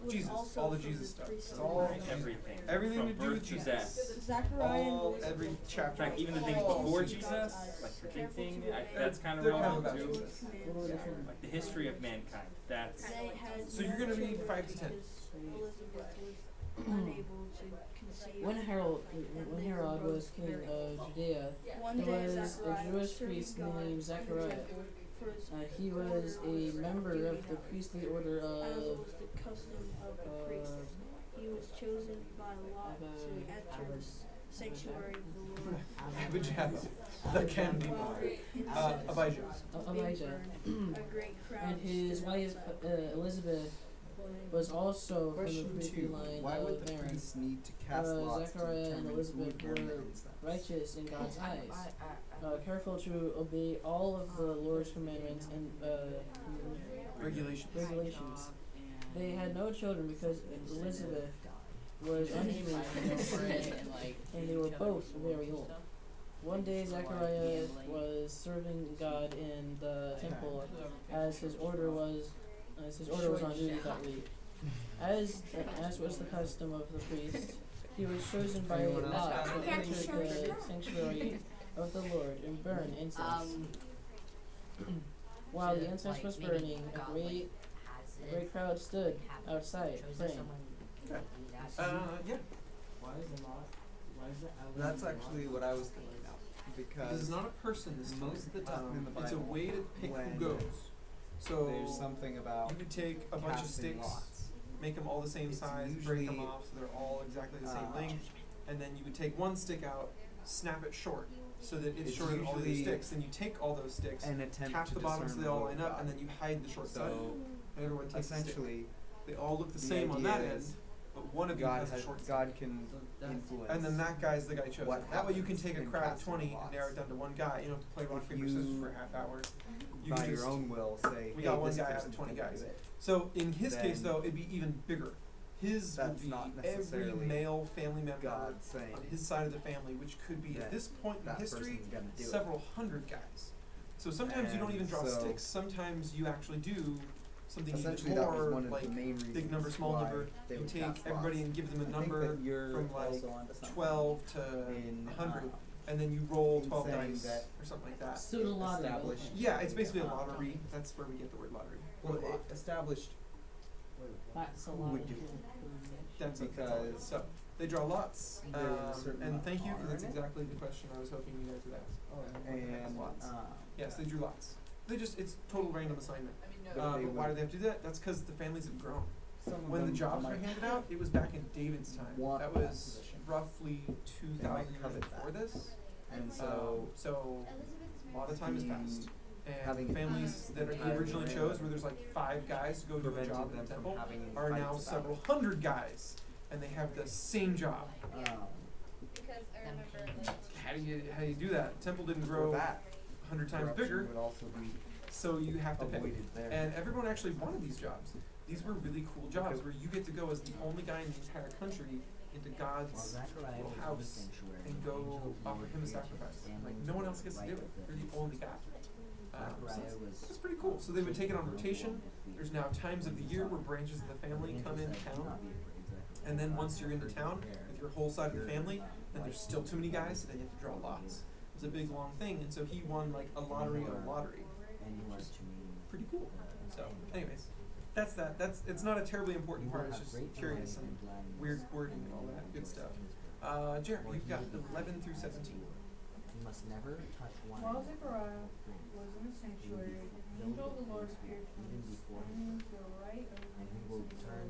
Was Jesus, also all the from Jesus the stuff. priestly All order. Everything. Everything From to do birth with to Jesus. death. Zachariah and All Elizabeth. every In chapter. fact, even the things all before Jesus. Jesus, like predicting, Careful to that's kind of They're kind of relevant about too. Jesus. Like the history of mankind. That's They had So you're gonna read 5 to 10. because Elizabeth was unable to conceive. When Herod was king of Judea, One there day was a Zachariah Jewish serving priest God named in the Zachariah. temple for his He was a member of the priestly order as of was the custom of the priests. He was chosen by lot to enter the sanctuary of the Lord. Abijah, the Kennedy While one. incense Abijah. was being Abijah. burned, a great crowd And his stood wife outside. Elizabeth was also from the Question priestly 2. line Why would of the Aaron. priests need to cast lots to Zachariah and determine who Elizabeth would bear the were incense? righteous in God's eyes, careful to obey all of the Lord's commandments and Regulations. regulations. They had no children because Elizabeth was unhuman and they were both very old. One day Zachariah was serving God in the temple as his order was on duty that week. As was the custom of the priest, he was chosen by Anyone else lot got to enter the sanctuary of the Lord and burn incense. While the incense was burning, a great crowd stood outside praying. Okay. Yeah. That's actually what I was thinking of. Because This is not a person this time. most of the time in the Bible, It's a way to pick when who goes. So there's something about you could take a bunch of casting sticks, lots. make them all the same It's size, break them usually, off so they're all exactly the same length, and then you would take one stick out, snap it short so that it's It's shorter than all the other usually sticks. Then you take all those sticks, an attempt tap to the bottom so discern they the all will line of up, God. and then you hide the short side. So And everyone takes a stick. essentially, They all look the the same on that idea end, is but one of you God has a has short stick. God can influence. And then that guy's the guy chosen. what That way you can happens take a in crowd of casting 20 and lots. narrow it down to one guy. You don't have to play rock, If paper, scissors you, for a half hour. You by can your just, own will, say, we hey, got one this guy out of person's 20 gonna guys. do it. So in his case Then though, it'd be even bigger. His would that's be not every necessarily male family member God saying on his side of the family, which could be at that this point in that history person's gonna do it. several hundred guys. So sometimes you don't even And draw so- sticks. Sometimes you actually do something Essentially, even that was more one of like the main reasons big number, small why number. they You would take cast everybody lots. and give them a I think number that you're from like also onto something 12 to in 100, and then you roll in 12 saying dice that or something like that. Pseudo lottery. established. Yeah, it's basically a lottery. That's where we get the word lottery. Well, it established That's a who lot. would do it. That's all it is. Because So they draw lots, there's a certain and amount thank of you because honor that's in it. exactly the question I was hoping you guys would ask. And lots. Yes, they drew lots. It's total random assignment. But they But why do would- they have to do that? That's because the families have grown. some of When the them jobs were might handed out, it was back in David's time. want That that was position. roughly They 2,000 might years covet before that. this. And so So a lot of time has passed. And having families that he originally chose, where there's like 5 guys to go do a prevented job in them the from temple, having any are now fights about several hundred guys, and they have the same job. Because I remember How do you do that? Temple didn't For grow that, 100 times corruption bigger, would also be so you have to pick. avoided there. And everyone actually wanted these jobs. These were really cool jobs where you get to go as the only guy in the entire country into God's little house and go offer him a sacrifice. Like no one else gets to do it. You're the only guy. So it's pretty cool. So they would take it on rotation. There's now times of the year where branches of the family come into town. And then once you're into town with your whole side of the family, then there's still too many guys, so then you have to draw lots. It's a big long thing, and so he won like a lottery of a lottery. Which is pretty cool. So, anyways. that's that. It's not a terribly important part. It's just curious and weird wording and all that good stuff. Jeremy, you've got 11 through 17. You must never touch wine. While Zechariah was in the sanctuary, the angel of the Lord appeared to him, standing to the right of the and he will turn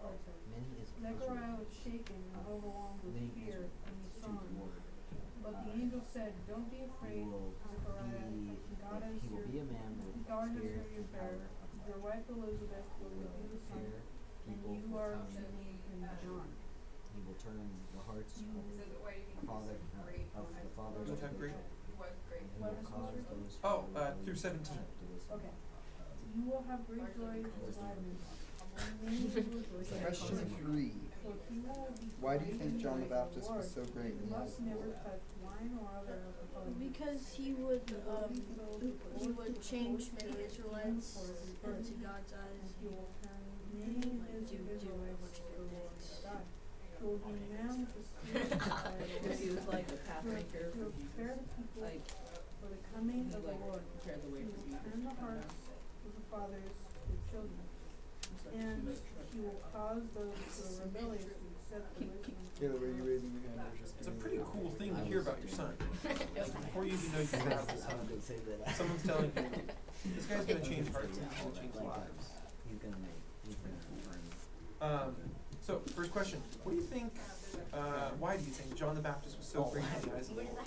altar. many is Zechariah was shaken and overwhelmed with fear when he saw him. But the angel said, "Don't be afraid, Zechariah. God is he will be a man with God is fear your bearer. Your wife Elizabeth will give you a son, and you are to name him John." He will turn the hearts of the fathers Don't have great. Oh, through 17. Okay. You will have great joy and gladness. Question 3. Why do you think John the Baptist was so great in the eyes of the Lord? Because he would change many Israelites into God's eyes. Like do a bunch of good things. He was like a pathmaker for Jesus. Like, for the coming of the Lord. prepared the way for Jesus. Turn the hearts of the fathers to the children. And he will cause those who are rebellious to accept the wisdom. Caleb, are you raising your hand or just It's a pretty cool thing to hear about your son. Before you even know you have a son, someone's telling you, this guy's going to change hearts and he's going to change lives. So, first question. What do you think, why do you think John the Baptist was so great in the eyes of the Lord?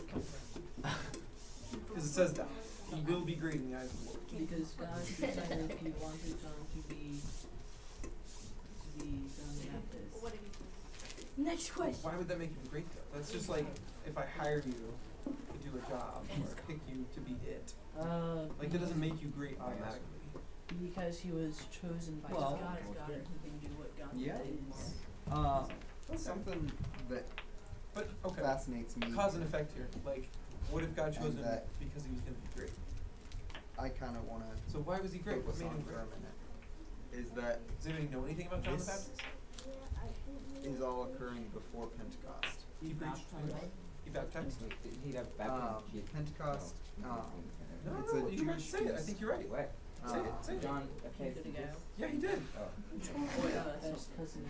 Because it says that. He will be great in the eyes of the Lord. Because God decided he wanted John to be John the Baptist. Next question. Why would that make him great though? That's just like if I hired you to do a job or pick you to be it. Like that doesn't make you great automatically. Because he was chosen by Well, God. God, he can do what God is. Something that Okay. fascinates me. Cause and effect here. Like, what if God chose him that because he was going to be great? I kind of want to. So why was he great? What made him for great? a minute. Is that Does anybody know anything about John the this Baptist? is all occurring before Pentecost. He preached. He baptized. He'd have baptized. Pentecost. No, It's a you might Jewish say it. I feast. think you're right. What? Say it. Say it. John baptized. Yeah, he did. Cousin.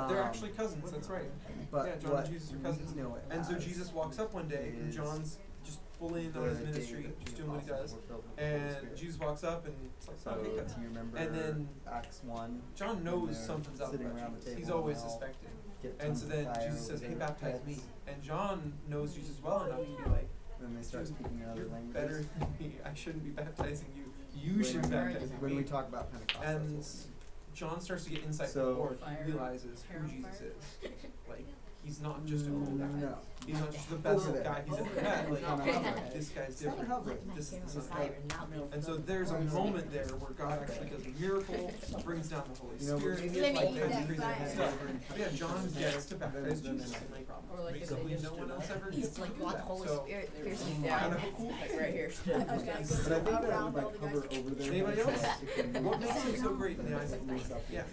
They're actually cousins. That's right. But Yeah, John what and Jesus are cousins. we know it And so as Jesus walks up one day, and is John's just full in on his the ministry, day that just the doing what he does. apostles were filled with the Holy And Spirit. Jesus walks up, and it's like, So oh, hey, do cousin. you remember And then Acts 1? John when knows they're something's up sitting about around the Jesus. table He's always and they'll suspecting. get And tons so of then fire Jesus says, over hey, their baptize me. heads. And John knows Jesus well enough to be like, Then they start speaking in other you're languages. better than me. I shouldn't be baptizing you. You should be baptizing When me. we talk about Pentecost, And that's John starts to get insight So- from the Lord. He realizes who Jesus is. Like, he's not just a cool guy. No. He's not just the best Over there. guy he's ever Over met. there. Like, this guy's different. This is the Son. And so there's a moment there where God actually does a miracle, brings down the Holy You know, Spirit, maybe like it's crazy, like crazy that. stuff. But yeah, John gets to baptize Jesus. And Or like if basically they just no one else ever He's gets to like do got the that. Holy So, Spirit They're piercing really down. kind of a cool like thing. right here still. But I think that we like hover over their Anybody heads else? so that it can What move makes him up. so great in the eyes of the Lord? Yeah.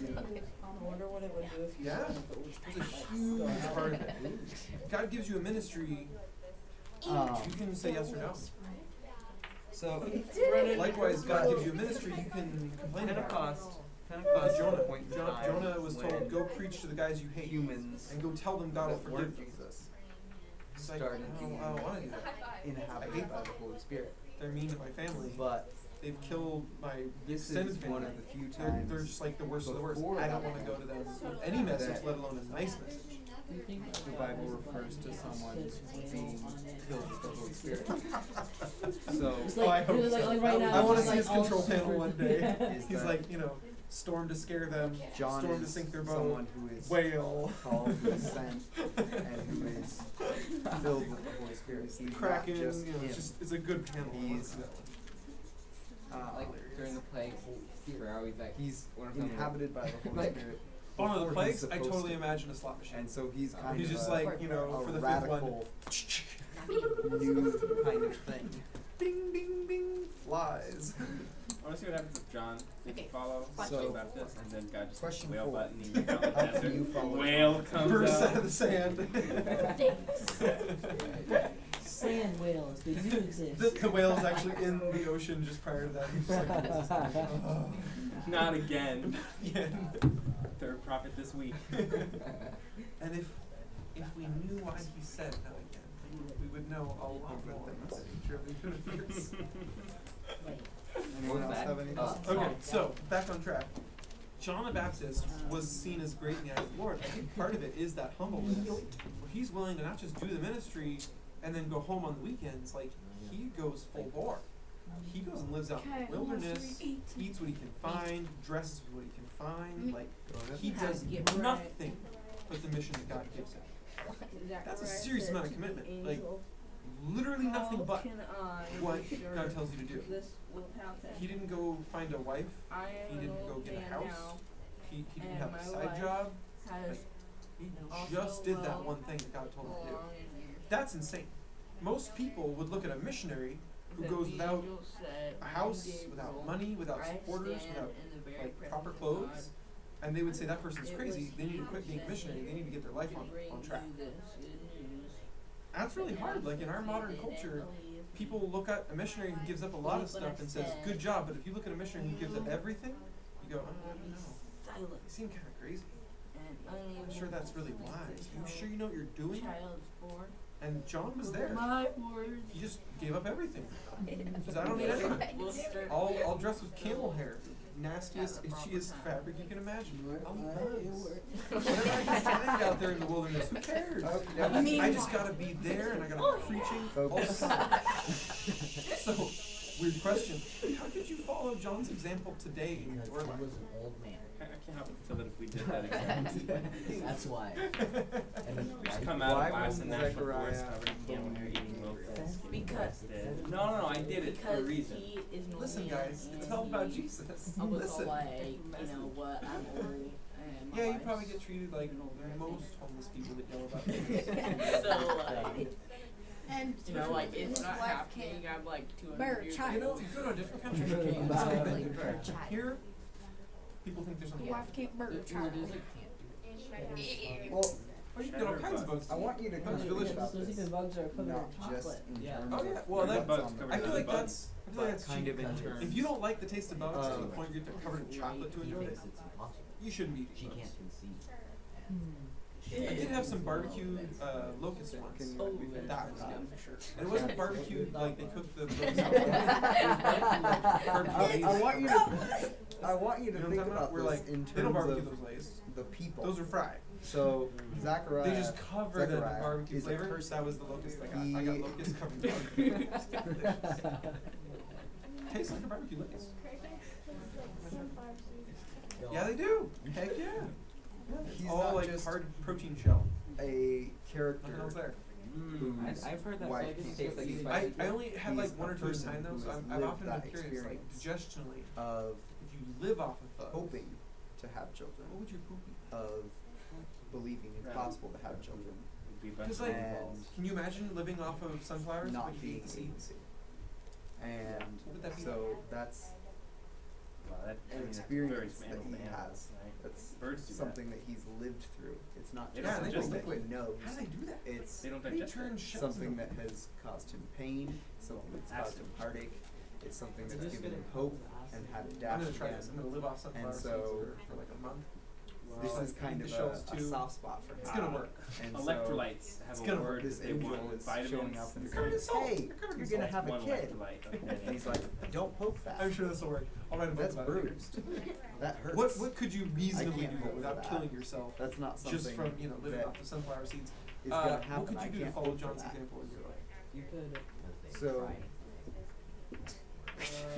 I wonder what it would do if you Yeah. if it was It's a huge part of it. God gives you a ministry, you can say yes or no. So, likewise, God gives you a ministry, you can complain about it. Pentecost Jonah. point in time Jonah was told, when go preach to the guys you hate humans and go tell them God will that forgive weren't them. Jesus He's like, started I don't want to do that. inhabited by the Holy Spirit. They're mean to my family. But They've killed my this extended is family. one of the few They're times just like the worst of the worst. before I don't that want to go to them with any message, let alone a nice message. the Bible refers to someone being filled with the Holy Spirit. So It's like, I hope so. like right now, I want to it's see his like all control panel super- one day. Is He's that like, storm to scare them, John storm to is sink their boat, someone who is whale, called, who is sent, and who is filled with the Holy Spirit. He's not Kraken. just him. It's a good panel. He's Like during the plague, he's one of them inhabited by the Holy like, Spirit. One of the before he's plagues, I supposed totally to. imagine a slot machine. And so he's kind He's of just a, like, a for the fifth one. radical new kind of thing. Bing, bing, bing, flies. I want to see what happens if John didn't follow So, John the Baptist, and then God just hits the question whale 4. button, and he went out in the How can desert. you follow Whale John? comes Bursts out. out of the sand. Sand whales, they do exist. The whale is actually in the ocean just prior to that. He's just like, Not again. Again. Third prophet this week. And if we knew why he said not again, we would know all of the things that he truly universe. Anyone else have anything? Okay, so back on track. John the Baptist was seen as great in the eyes of the Lord. I think part of it is that humbleness, where he's willing to not just do the ministry and then go home on the weekends. Like, he goes full bore. He goes and lives out in the wilderness, eats what he can find, dresses with what he can find. Like, he does nothing but the mission that God gives him. That's a serious amount of commitment. Like, literally nothing but what God tells you to do. He didn't go find a wife. He didn't go get a house. He didn't have a side job. Like, he just did that one thing that God told him to do. That's insane. Most people would look at a missionary who goes without a house, without money, without supporters, without like proper clothes, and they would say that person's crazy. They need to quit being a missionary. They need to get their life on track. That's really hard. Like in our modern culture, people look at a missionary who gives up a lot of stuff and says, "Good job." But if you look at a missionary who gives up everything, you go, "I don't know. You seem kind of crazy." I'm sure that's really wise. Are you sure you know what you're doing? And John was there. He just gave up everything. Because I don't need anything. I'll dress with camel hair. Nastiest, itchiest fabric you can imagine. Whatever I can find out there in the wilderness, who cares? I just gotta be there and I gotta be preaching all the time. So, weird question. How could you follow John's example today in your life? I can't help but feel that if we did that exactly. That's why. We just come out of class in national forest covered in camel hair eating locusts. Because No, I did it for a reason. Listen, guys, it's all about Jesus. Listen. What I'm worried. Yeah, you probably get treated like most homeless people that yell about So, And it's not happening. I'm like 200 years you know, old. you go to a different country. Here, people think there's something wrong. wife can't bird child. Well, You can get all kinds of bugs. I want you to kind of think about Those this, even bugs are covered not in just chocolate. in Yeah. terms Oh yeah, of well what's that, on the I feel page. like that's kind of in terms. if you don't like the taste of bugs to the Um, point where you're covered in chocolate to enjoy it, you shouldn't be eating bugs. I did have some barbecue locust once. Can That you- was good for sure. And it wasn't barbecued like they cooked the locust out. It was barbecue I want you to. I want you to You know what I'm think talking about? about We're this like, in they don't terms barbecue of those lays. the people. Those are fried. So Zachariah. They just covered it in Zechariah barbecue is a flavor. person. That was the locust I got. I He- got locust covered in barbecue. Tastes like a barbecue locust. Yeah, they do. Heck yeah. He's all not like just hard protein shell. a character. Nothing else there. I've heard that Wife so it can't tastes like conceive. spicy. I only had like He's one a or two at a person time though, who so has I've lived often been that curious, like experience digestionally, of if you live off of bugs, hoping to have children, what would your poop be? of believing it's Right. possible to have children, Because like, and can you imagine living off of sunflowers? not but you being eat the seeds? and What would that be? so that's an very experience that animal he to animal, has. right? That's Birds do something that he's lived through. It's not They just don't something digest that it. he knows. How do they do that? It's They don't They digest turn it. shells something into- that has caused him pain. It's something that's caused him heartache. It's something that's Just given him gonna- hope and had I'm dash gonna try again. this. I'm gonna live off sunflower And seeds so for like a month. this Like, is kind eat of the shells a too. soft spot for him. It's gonna work. And so Electrolytes have it's a gonna word this that they angel want. is Vitamins. showing up and It's covered in saying, salt. "Hey, They're covered in you're gonna salt." have a One kid." electrolyte. And he's like, "Don't poke that. I'm sure this will work. I'll write a book That's about it. bruised. That hurts." What could you reasonably I can't do hope without for that. killing yourself? That's not something Just from living that off the sunflower seeds. is gonna What happen. could I you do to can't follow hope for John's that. example in your life? You could. So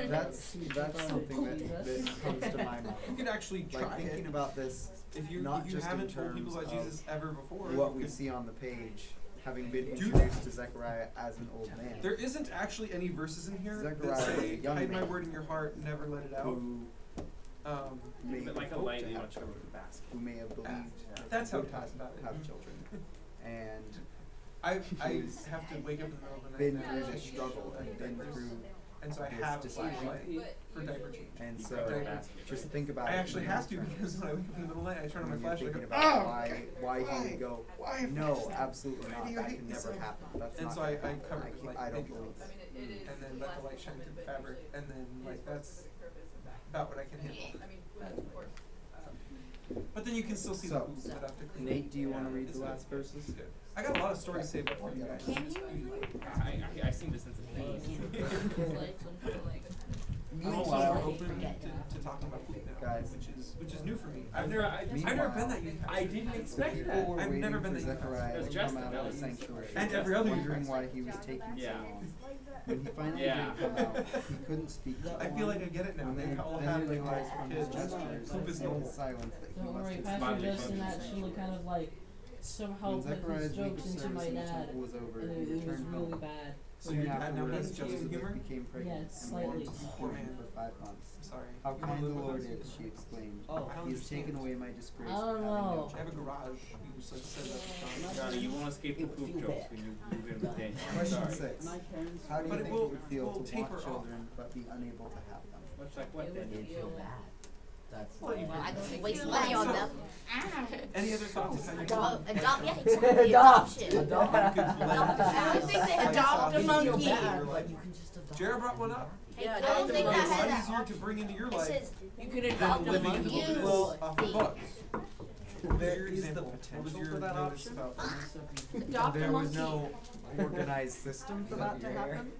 that's something that comes to my mind. You could actually try Like thinking it. about this, If you not just haven't in told terms people about of Jesus ever before, what you we could- see on the page, having been Do introduced to Zechariah as an old man. There isn't actually any verses in here Zechariah that was a say, young "Hide my man word in your heart, never let it out." who may But have like a hoped light to you have want to cover children, the basket. who may have believed That's how could it talks about it. have children, and I He's have to wake up in the middle of the night been and through I this struggle and been through and so I this have a decision. flashlight for diaper change. And You so cover the basket, just right? think about I it. actually when have to you're because when I wake up in the middle of the night, I turn on my when you're flashlight. thinking I go, about "Ah!" why he would go, Why? no, absolutely Why not. do you That hate can me never so? happen. That's And not so I gonna happen. cover it with can't- like I don't big believe cloth. it. And then let the light shine through the fabric and then like that's about what I can handle. But then you can still see the hoops that I have to clean. Nate, do you want to read It's the good. last verses? It's good. I got a lot of stories saved up for you guys. I seem to sense a theme. I'm also more open to talking about food now, Guys. which is new for me. I've never been that youth pastor. I didn't expect People that. were I've waiting never been for that youth Zechariah That's to come Justin, out that of the was- sanctuary. And every other wondering youth why he was taking Yeah. so long. When he finally Yeah. did come out, he couldn't speak to I feel like I get it now. And They then, all then have he like realized from his kids. gestures Hope is and normal. his silence that he Don't must worry, have Pastor Smiley Justin faces. actually kind of like somehow When put his Zechariah's week jokes of into my service in the dad, temple was over, and he it was returned really home. bad. So your dad now has Afterwards, just Elizabeth humor? became pregnant Yes, and slightly. wanted to support him for 5 months. I'm sorry. How You wanna kind the live with Lord us? is, she exclaimed. Oh, I don't He has taken understand. away my disgrace. I don't of having no know. I have a garage. You just like said that at the time. Johnny, you won't escape the poop jokes when you move in with Daniel. I'm Question sorry. 6. How do you But it think will- it would feel will to taper want off. children but be unable to have them? Much like what then? Well, you I can- don't waste money on them. Any other thoughts on how you Adopt, can adopt, yeah, exactly, adoption. Adopt. I don't think they adopt a monkey. Jared brought one up. I don't think that It's a lot has easier to bring into your It life says You could than adopt a living in the monkey. wilderness off the books. There Your is the example. What was potential your for that notice option. about this? adopt a There was monkey. no organized system for that to happen.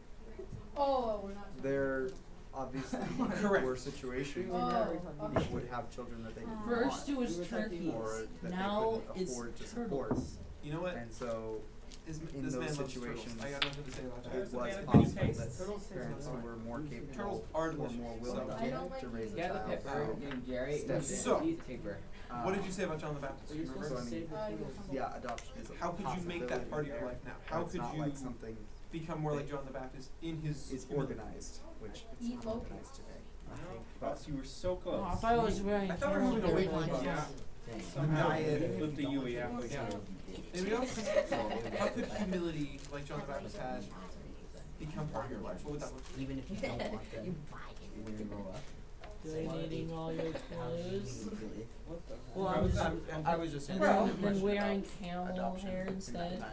Oh, we're not. There obviously Correct. were situations Oh, where okay. people would have children that they didn't First it want, was turkeys. or that Now they couldn't it's afford to support. turtles. You know what? And so This in man those loves turtles. situations, I got nothing to say about that. it was man of possible many that tastes. parents who were more capable Turtles are or delicious. more So- willing I don't like to raise a Yeah, the child. pepper named Jerry. So- He's a pigger. What did you say about John the Baptist? So Remember? I mean, yeah, adoption is a How could you make that possibility part of your there, life now? but How it's could not you like something become more like John the Baptist in his is humility? organized, which it's Eat not organized today. I think. Ross, you were so close. Oh, if I was wearing I thought we were camel moving away hair, from like, bugs. Somehow diet. you flipped the Yui halfway Yeah. through. Anybody else? How could humility, like John the Baptist had, become part of your life? What would that look like? Even if you don't want them when you grow up. donating all your clothes, Well, I was just and saying. then wearing camel hair instead.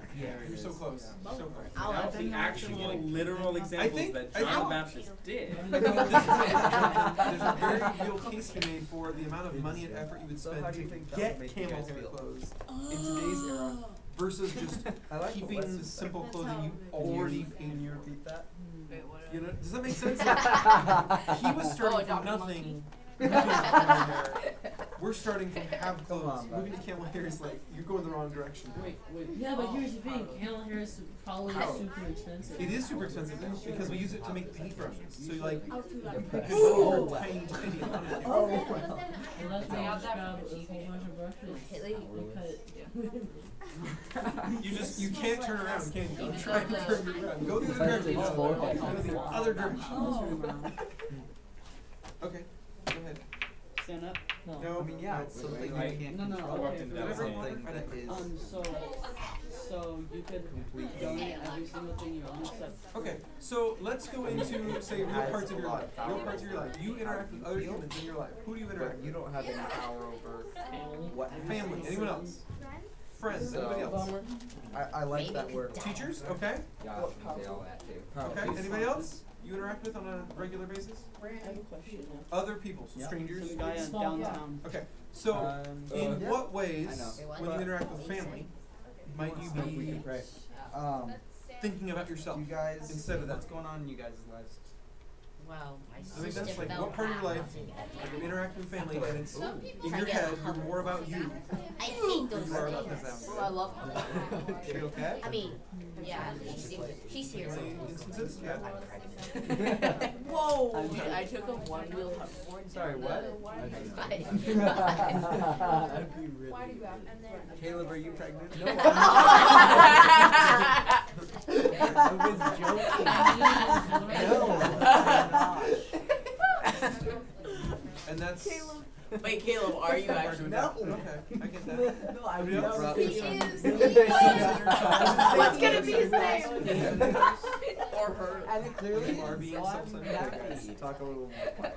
You're so close. So close. That's the actual literal examples think- that I John the think- Baptist did. There's a very real case to be made for the amount of money and effort you would So spend how do to you think that would get make you camel guys hair feel? clothes in today's era versus just I like keeping the simple clothing you already paid Can you for. repeat that? You know, does that make sense? He was starting from adopt a nothing. making camel hair. We're starting from have clothes. on, buddy. Moving to camel hair is like you're going the wrong direction. Yeah, but here's the thing, camel hair is probably super expensive. It is super expensive though, because we use it to make paintbrushes. So you like you put Oh. your tiny tiny on it. Well, that's why you just grab a whole bunch of brushes and cut it. You can't turn around, can you? I'm trying to turn you around. Go the other direction. Go the other direction. Okay, go ahead. Stand up? No, I mean, yeah, it's something you Like, can't No, no, control. walked in It's down something that is So you could donate every single thing you own except. Okay, so let's go into say real parts of your life. Real parts of your life. You interact with other humans in your life. Who do you interact But with? you don't have any power over what happens. Family. Anyone else? Friends. So- Anybody else? I like that word. Teachers. Okay. Yeah, I say all that too. Okay. Anybody else you interact with on a regular basis? I have a question now. Other people, so Yep. strangers. Some guy on downtown. Okay. So, in yeah. what ways, I know. when you interact with family, might you be thinking about yourself You guys, instead of what's that? going on in you guys' lives? Wow, my I think sister that's like fell what part of your life, back. like you interact with family, and it's Some in people your I get head, a you're hug. more about you. I hate those You are about things. the family. Oh, I love hugging. You okay? I mean, yeah, she's here. Any instances? Yeah. Whoa! I took a one-wheel hoverboard. Sorry, what? Why do you have? Caleb, are you pregnant? No. And that's. Wait, Caleb, are you actually? No. Okay, I get that. No, I Anybody else? He is. What's gonna be his name? Or her. And it clearly You are being self-centered. Talk a little more quiet.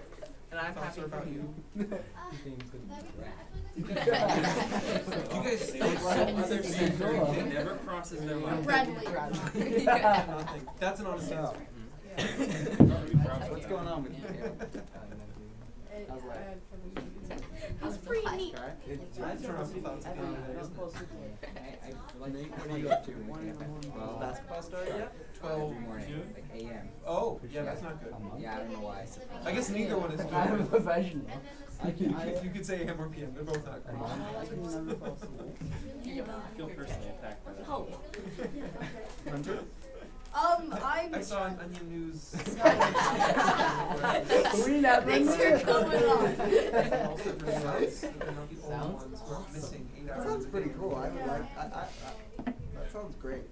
And I'm Thoughts happy are about you. You You guys think Other thing never crosses their mind. Bradley. nothing. That's an honest answer. What's going on with you, Caleb? it How's that? had for the movie. That's pretty neat. I turn off the thoughts at the end of the day, isn't it? Nate, what are you up to? Well, basketball started yet? 12 Every morning, noon? like AM. Oh, yeah, that's not good. Yeah, I don't know why. I guess neither one is good. I'm a professional. You could say AM or PM. They're both not great. I can never fall asleep. I feel personally attacked by that. Oh. Hunter? I'm. I saw on Onion News. We never Things are going on. That sounds pretty cool. I would like. That sounds great.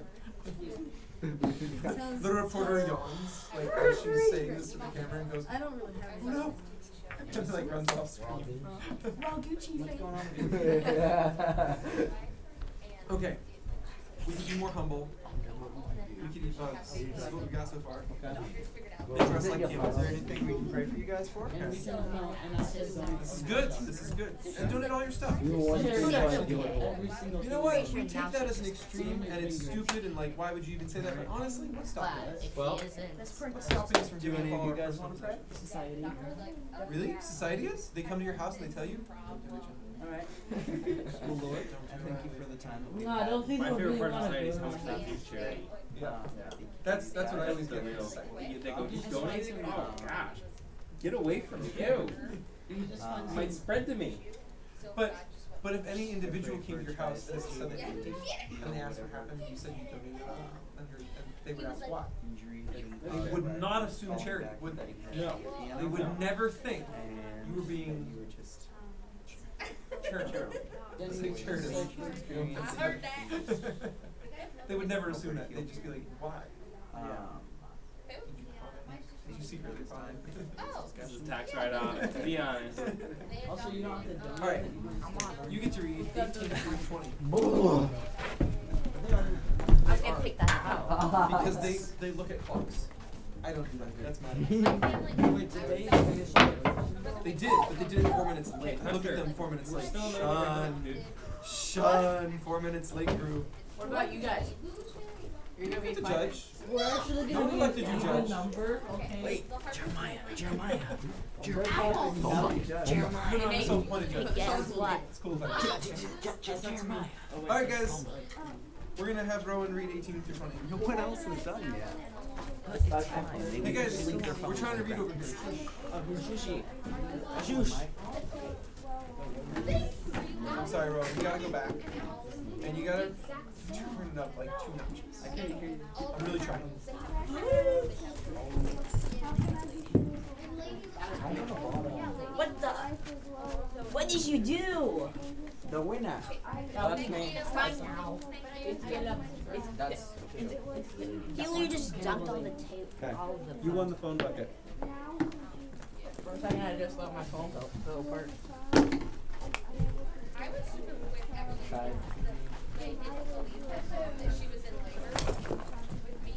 The reporter yawns, like as she's saying this to the camera and goes, I don't really have "Oh no!" Just like runs off screen. Well, Gucci What's face. going on with you? Okay, we can be more humble. We can eat bugs. This is what we got so far. They dress like you. Is there anything we can pray for you guys for? This is good. This is good. And donate all your stuff. Every single You know what? We take that as an extreme and it's stupid and like, why would you even say that? But honestly, what's stopping us? Well, What's stopping us from Do doing any of all you our guys personal want to pray? Society. Really? Society is? They come to your house and they tell you? Don't do it, John. Alright. Well, Lord, I thank you for the time that we No, I don't think My they'll favorite really part of want to society is do how it. much stuff is charity. Yeah. That's what I always The get. real. They go, he's donating? Oh gosh. Get away from me. Ew. Might spread to me. But if any individual came to your house and said that you and they asked what happened, you said you donated, and they would ask why. They would not assume charity, would they? No. They would never think you were being charitable. Let's say charitable. They would never assume that. They'd just be like, why? Did you secretly find? This is tax write-off. Be honest. Also, you don't have to donate. Alright, you get to read 18 through 20. I was gonna pick that up. Because they look at clocks. I don't do that. That's mad. Wait, did they finish it? They did, but they did it 4 minutes late. I looked at them 4 minutes late. Shun. 4 minutes late group. What about you guys? You're gonna be The fighting. judge. We're actually No gonna one be elected you an judge. even number, okay? Wait, Jeremiah. No, I'm so appointed judge. Guess what? It's cool if I Alright guys, we're gonna have Rowan read 18 through 20. No one else has done yet. Hey guys, we're trying to read over here. I'm sorry, Rowan, you gotta go back. And you gotta turn it up like 2 notches. I can't hear you. I'm really trying. What the? What did you do? The winner. That's me. That's He literally just dunked on the table. Okay. All of them. You won the phone bucket. For a second, I just let my phone go apart. I was super with everything. Okay. They didn't believe that she was in labor with me.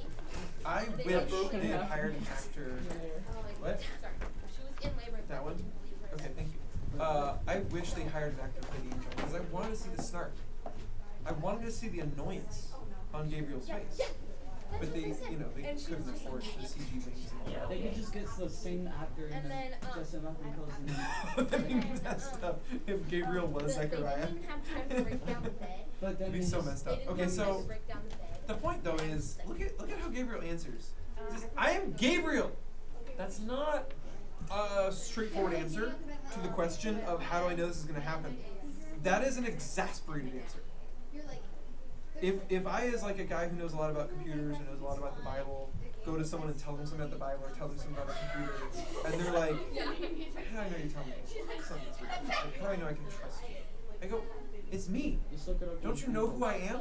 I wish they had hired an actor. What? Sorry. She was in labor. That one? Okay, thank you. I wish they hired an actor to play the angel because I wanted to see the snark. I wanted to see the annoyance on Gabriel's face. But they, you know, they couldn't afford the CG wings. Yeah, they could just get the same actor and then dress him up and close That'd be messed up if Gabriel was Zechariah. They didn't have time to break down the bed. But then It'd be they so just- messed They up. didn't Okay, have time so to break down the bed. the point though is look at how Gabriel answers. He says, I am Gabriel. That's not a straightforward answer to the question of how do I know this is gonna happen. That is an exasperated answer. If I, as like a guy who knows a lot about computers and knows a lot about the Bible, go to someone and tell them something about the Bible or tell them something about a computer, and they're like, how do I know you're telling me something that's real? Like, how do I know I can trust you? I go, it's me. Don't you know who I am?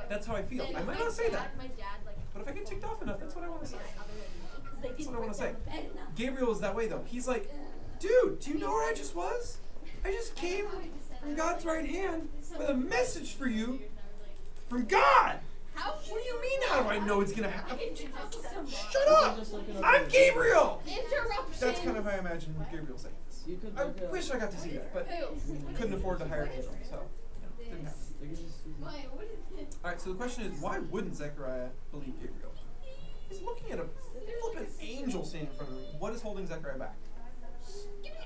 That's how I feel. I might not say that, but if I get ticked off enough, that's what I want to say. That's what I want to say. Gabriel is that way though. He's like, dude, do you know where I just was? I just came from God's right hand with a message for you from God. What do you mean how do I know it's going to happen? Shut up! I'm Gabriel! Interruption. That's kind of how I imagine Gabriel saying this. I wish I got to see that, but couldn't afford to hire an angel, so didn't happen. Alright, so the question is, why wouldn't Zechariah believe Gabriel? He's looking at a flippant angel standing in front of him. What is holding Zechariah back?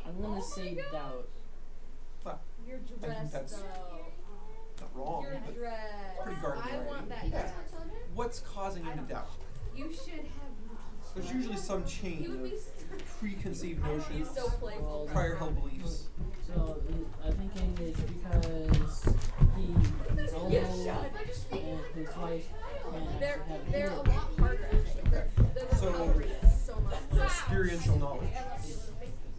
I'm gonna say doubt. But Your I think dress, that's though. not wrong. Your but dress. pretty garden I variety. want that Yeah. dress. What's causing him to doubt? You should have. There's usually some chain of preconceived notions, so playful. prior held beliefs. So I'm thinking it's because he's old and his wife can't They're have they're a kids. lot harder actually. The recovery is so much. Experiential knowledge.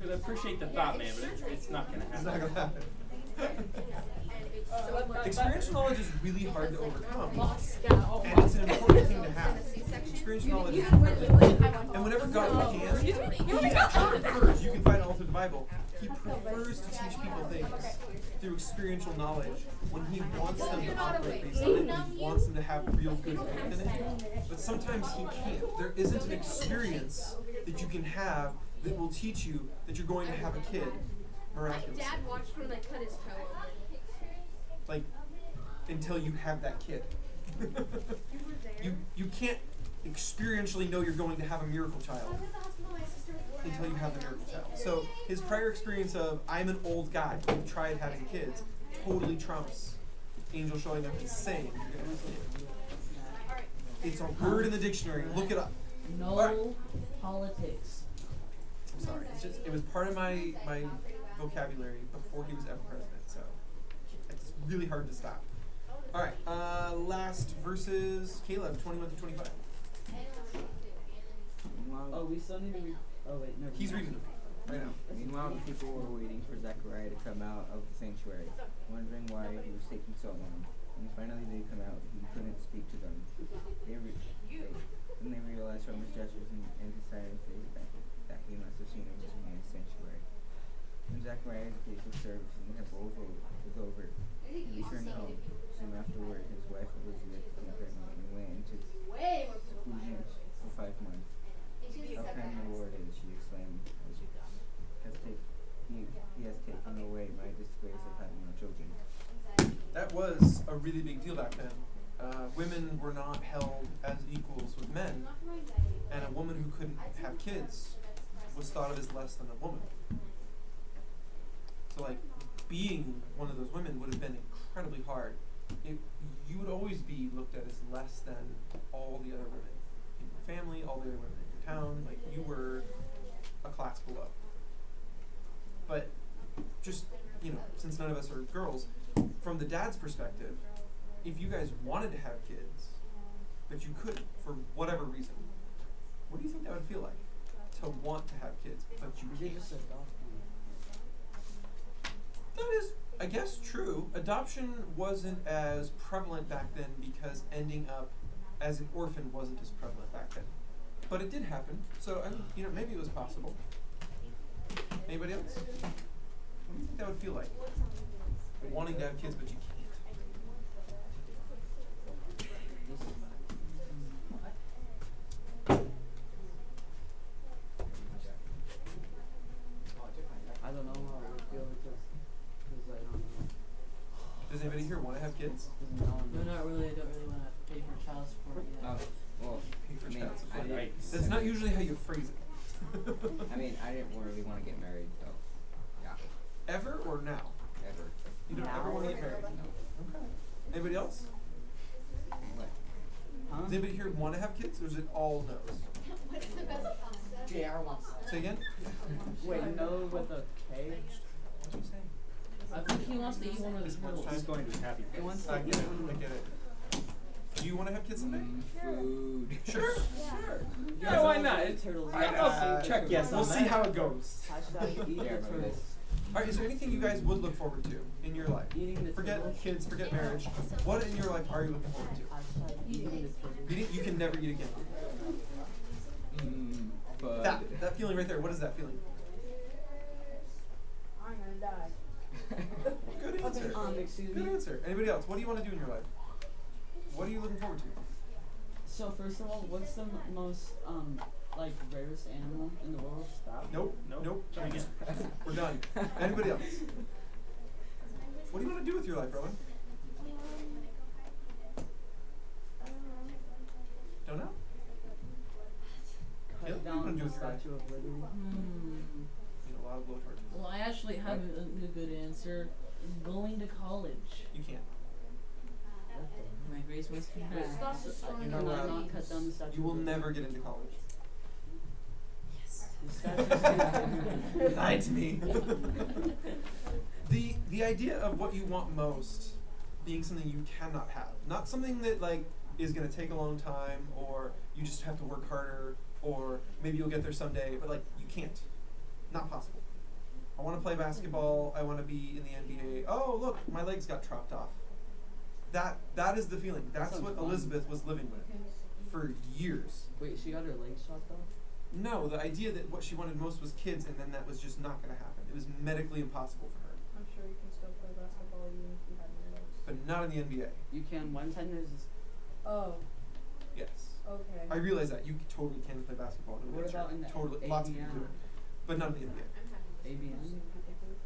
I appreciate the thought, man, but it's not gonna happen. It's not gonna happen. Experiential knowledge is really hard to overcome, and it's an important thing to have. Experiential knowledge is and whenever God can, He actually prefers, you can find it all through the Bible, He prefers to teach people things through experiential knowledge when He wants them to operate based on it, when He wants them to have real good faith in it. But sometimes He can't. There isn't an experience that you can have that will teach you that you're going to have a kid miraculously. Dad watched when I cut his toe. Like, until you have that kid. you can't experientially know you're going to have a miracle child until you have the miracle child. So his prior experience of I'm an old guy who tried having kids totally trumps Angel showing up and saying you're gonna have a kid. It's a word in the dictionary. Look it up. No politics. I'm sorry. It's just it was part of my vocabulary before he was ever president. So it's really hard to stop. All right. Last verses. Caleb, 21 to 25. Oh, we still need to read. Oh wait, no. He's reading them right now. Meanwhile, the people were waiting for Zechariah to come out of the sanctuary, wondering why he was taking so long. When finally they come out, he couldn't speak to them. Then they realized from his gestures and his silence that he must have seen him just in the sanctuary. When Zechariah's day of service in the temple was over, he returned home. Soon afterward, his wife Elizabeth became pregnant and went into seclusion for 5 months. How kind the Lord is, she exclaimed. He has taken away my disgrace of having no children. That was a really big deal back then. Women were not held as equals with men, and a woman who couldn't have kids was thought of as less than a woman. So, like, being one of those women would have been incredibly hard. You would always be looked at as less than all the other women in your family, all the other women in your town. Like, you were a class below. But just, since none of us are girls, from the dad's perspective, if you guys wanted to have kids, but you couldn't for whatever reason, what do you think that would feel like? To want to have kids, but you can't. That is, I guess, true. Adoption wasn't as prevalent back then because ending up as an orphan wasn't as prevalent back then. But it did happen, so maybe it was possible. Anybody else? What do you think that would feel like? Wanting to have kids, but you can't. I don't know how I would feel because I don't know. Does anybody here want to have kids? No, not really. I don't really want to pay for child support yet. Well, Pay for child support. Right. That's not usually how you phrase it. I mean, I didn't really want to get married, so yeah. Ever or now? Ever. You don't ever want to get married? No. Okay. Anybody else? What? Huh? Does anybody here want to have kids, or is it all no's? JR wants. Say again? Wait, no with a K? What'd you say? I think he wants to eat one of the turtles. He's going to his happy He wants place. to I get it. I get it. Do you want to have kids someday? Food. Sure. Yeah, why not? Turtles. Check yes on We'll that. see how it goes. Hashtag eat the turtles. Alright, is there anything you guys would look forward to in your life? Eating the Forget turtles. kids, forget marriage. What in your life are you looking forward to? Hashtag eating the turtles. You can never eat again. But That feeling right there, what is that feeling? I'm gonna die. Good answer. excuse Good me. answer. Anybody else? What do you want to do in your life? What are you looking forward to? So first of all, what's the most rarest animal in the world? Stop. Nope. Try again. We're done. Anybody else? What do you want to do with your life, Rowan? Don't know? Cut Caleb, what do you down want to do the with your life? Statue of Liberty. You know lot of blowtorches. Well, I actually have a good answer. Going to college. You can't. My grades must be bad. Stop destroying You're the not allowed. Not cut down the statue. You will never get into college. Yes. You lied to me. The idea of what you want most being something you cannot have, not something that like is gonna take a long time, or you just have to work harder, or maybe you'll get there someday, but like you can't. Not possible. I want to play basketball. I want to be in the NBA. Oh, look, my legs got chopped off. That is the feeling. That's Sounds what fun. Elizabeth was living with for years. Wait, she got her legs chopped off? No, the idea that what she wanted most was kids, and then that was just not going to happen. It was medically impossible for her. I'm sure you can still play basketball even if you had your legs. But not in the NBA. You can. One time there's Oh, Yes. okay. I realize that. You totally can play basketball in a What wheelchair. about in the Totally. Lots of people do it. But not in the NBA. ABN?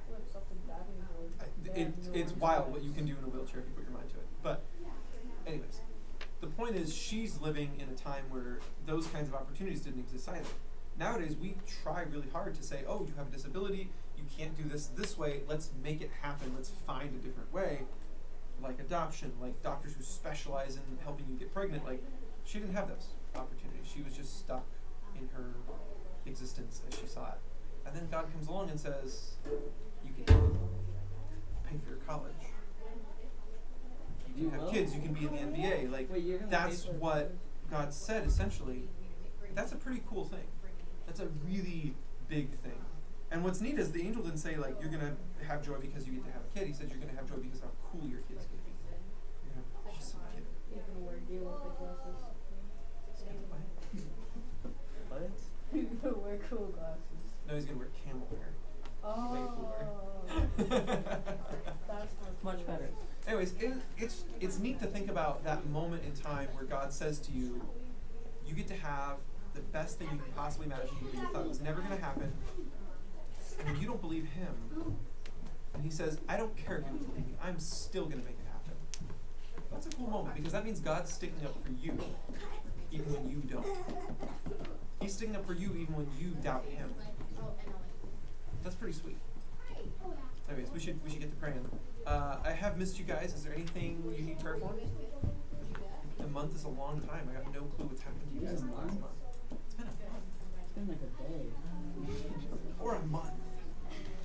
Flips off the diving board. They have no It's arms. wild what you can do in a wheelchair if you put your mind to it. But anyways, the point is she's living in a time where those kinds of opportunities didn't exist either. Nowadays we try really hard to say, oh, you have a disability, you can't do this way, let's make it happen, let's find a different way. Like adoption, like doctors who specialize in helping you get pregnant, like she didn't have those opportunities. She was just stuck in her existence as she saw it. And then God comes along and says, you can pay for your college. You can have kids, you can be in the NBA. Like, Wait, you're gonna that's pay for what God said essentially. That's a pretty cool thing. That's a really big thing. And what's neat is the angel didn't say like you're gonna have joy because you get to have a kid. He said you're gonna have joy because of how cool your kid's gonna be. You're gonna have an awesome kid. He's gonna wear yellow glasses. What? He's gonna wear cool glasses. No, he's gonna wear camel hair. Oh. Way cooler. That's Much better. Anyways, it's neat to think about that moment in time where God says to you, you get to have the best thing you can possibly imagine. You thought it was never going to happen, and when you don't believe Him, and He says, I don't care if you don't believe me, I'm still going to make it happen. That's a cool moment because that means God's sticking up for you, even when you don't. He's sticking up for you even when you doubt Him. That's pretty sweet. Anyways, we should get to praying. I have missed you guys. Is there anything you need prayer for? A month is a long time. I got no clue what's happened to you guys in the last month. It's been a month. It's been like a day. Or a month.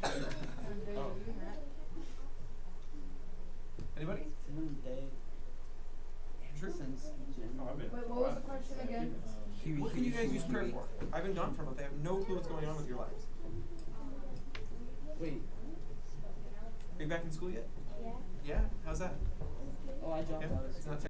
Oh. Anybody? It's been a day. Andrew? Since January. Wait, what was the question again? What can you guys use prayer for? I've been gone for a month. I have no clue what's going on with your lives. Wait. Are you back in school yet? Yeah. Yeah? How's that? Oh, I dropped Yeah? out. It's not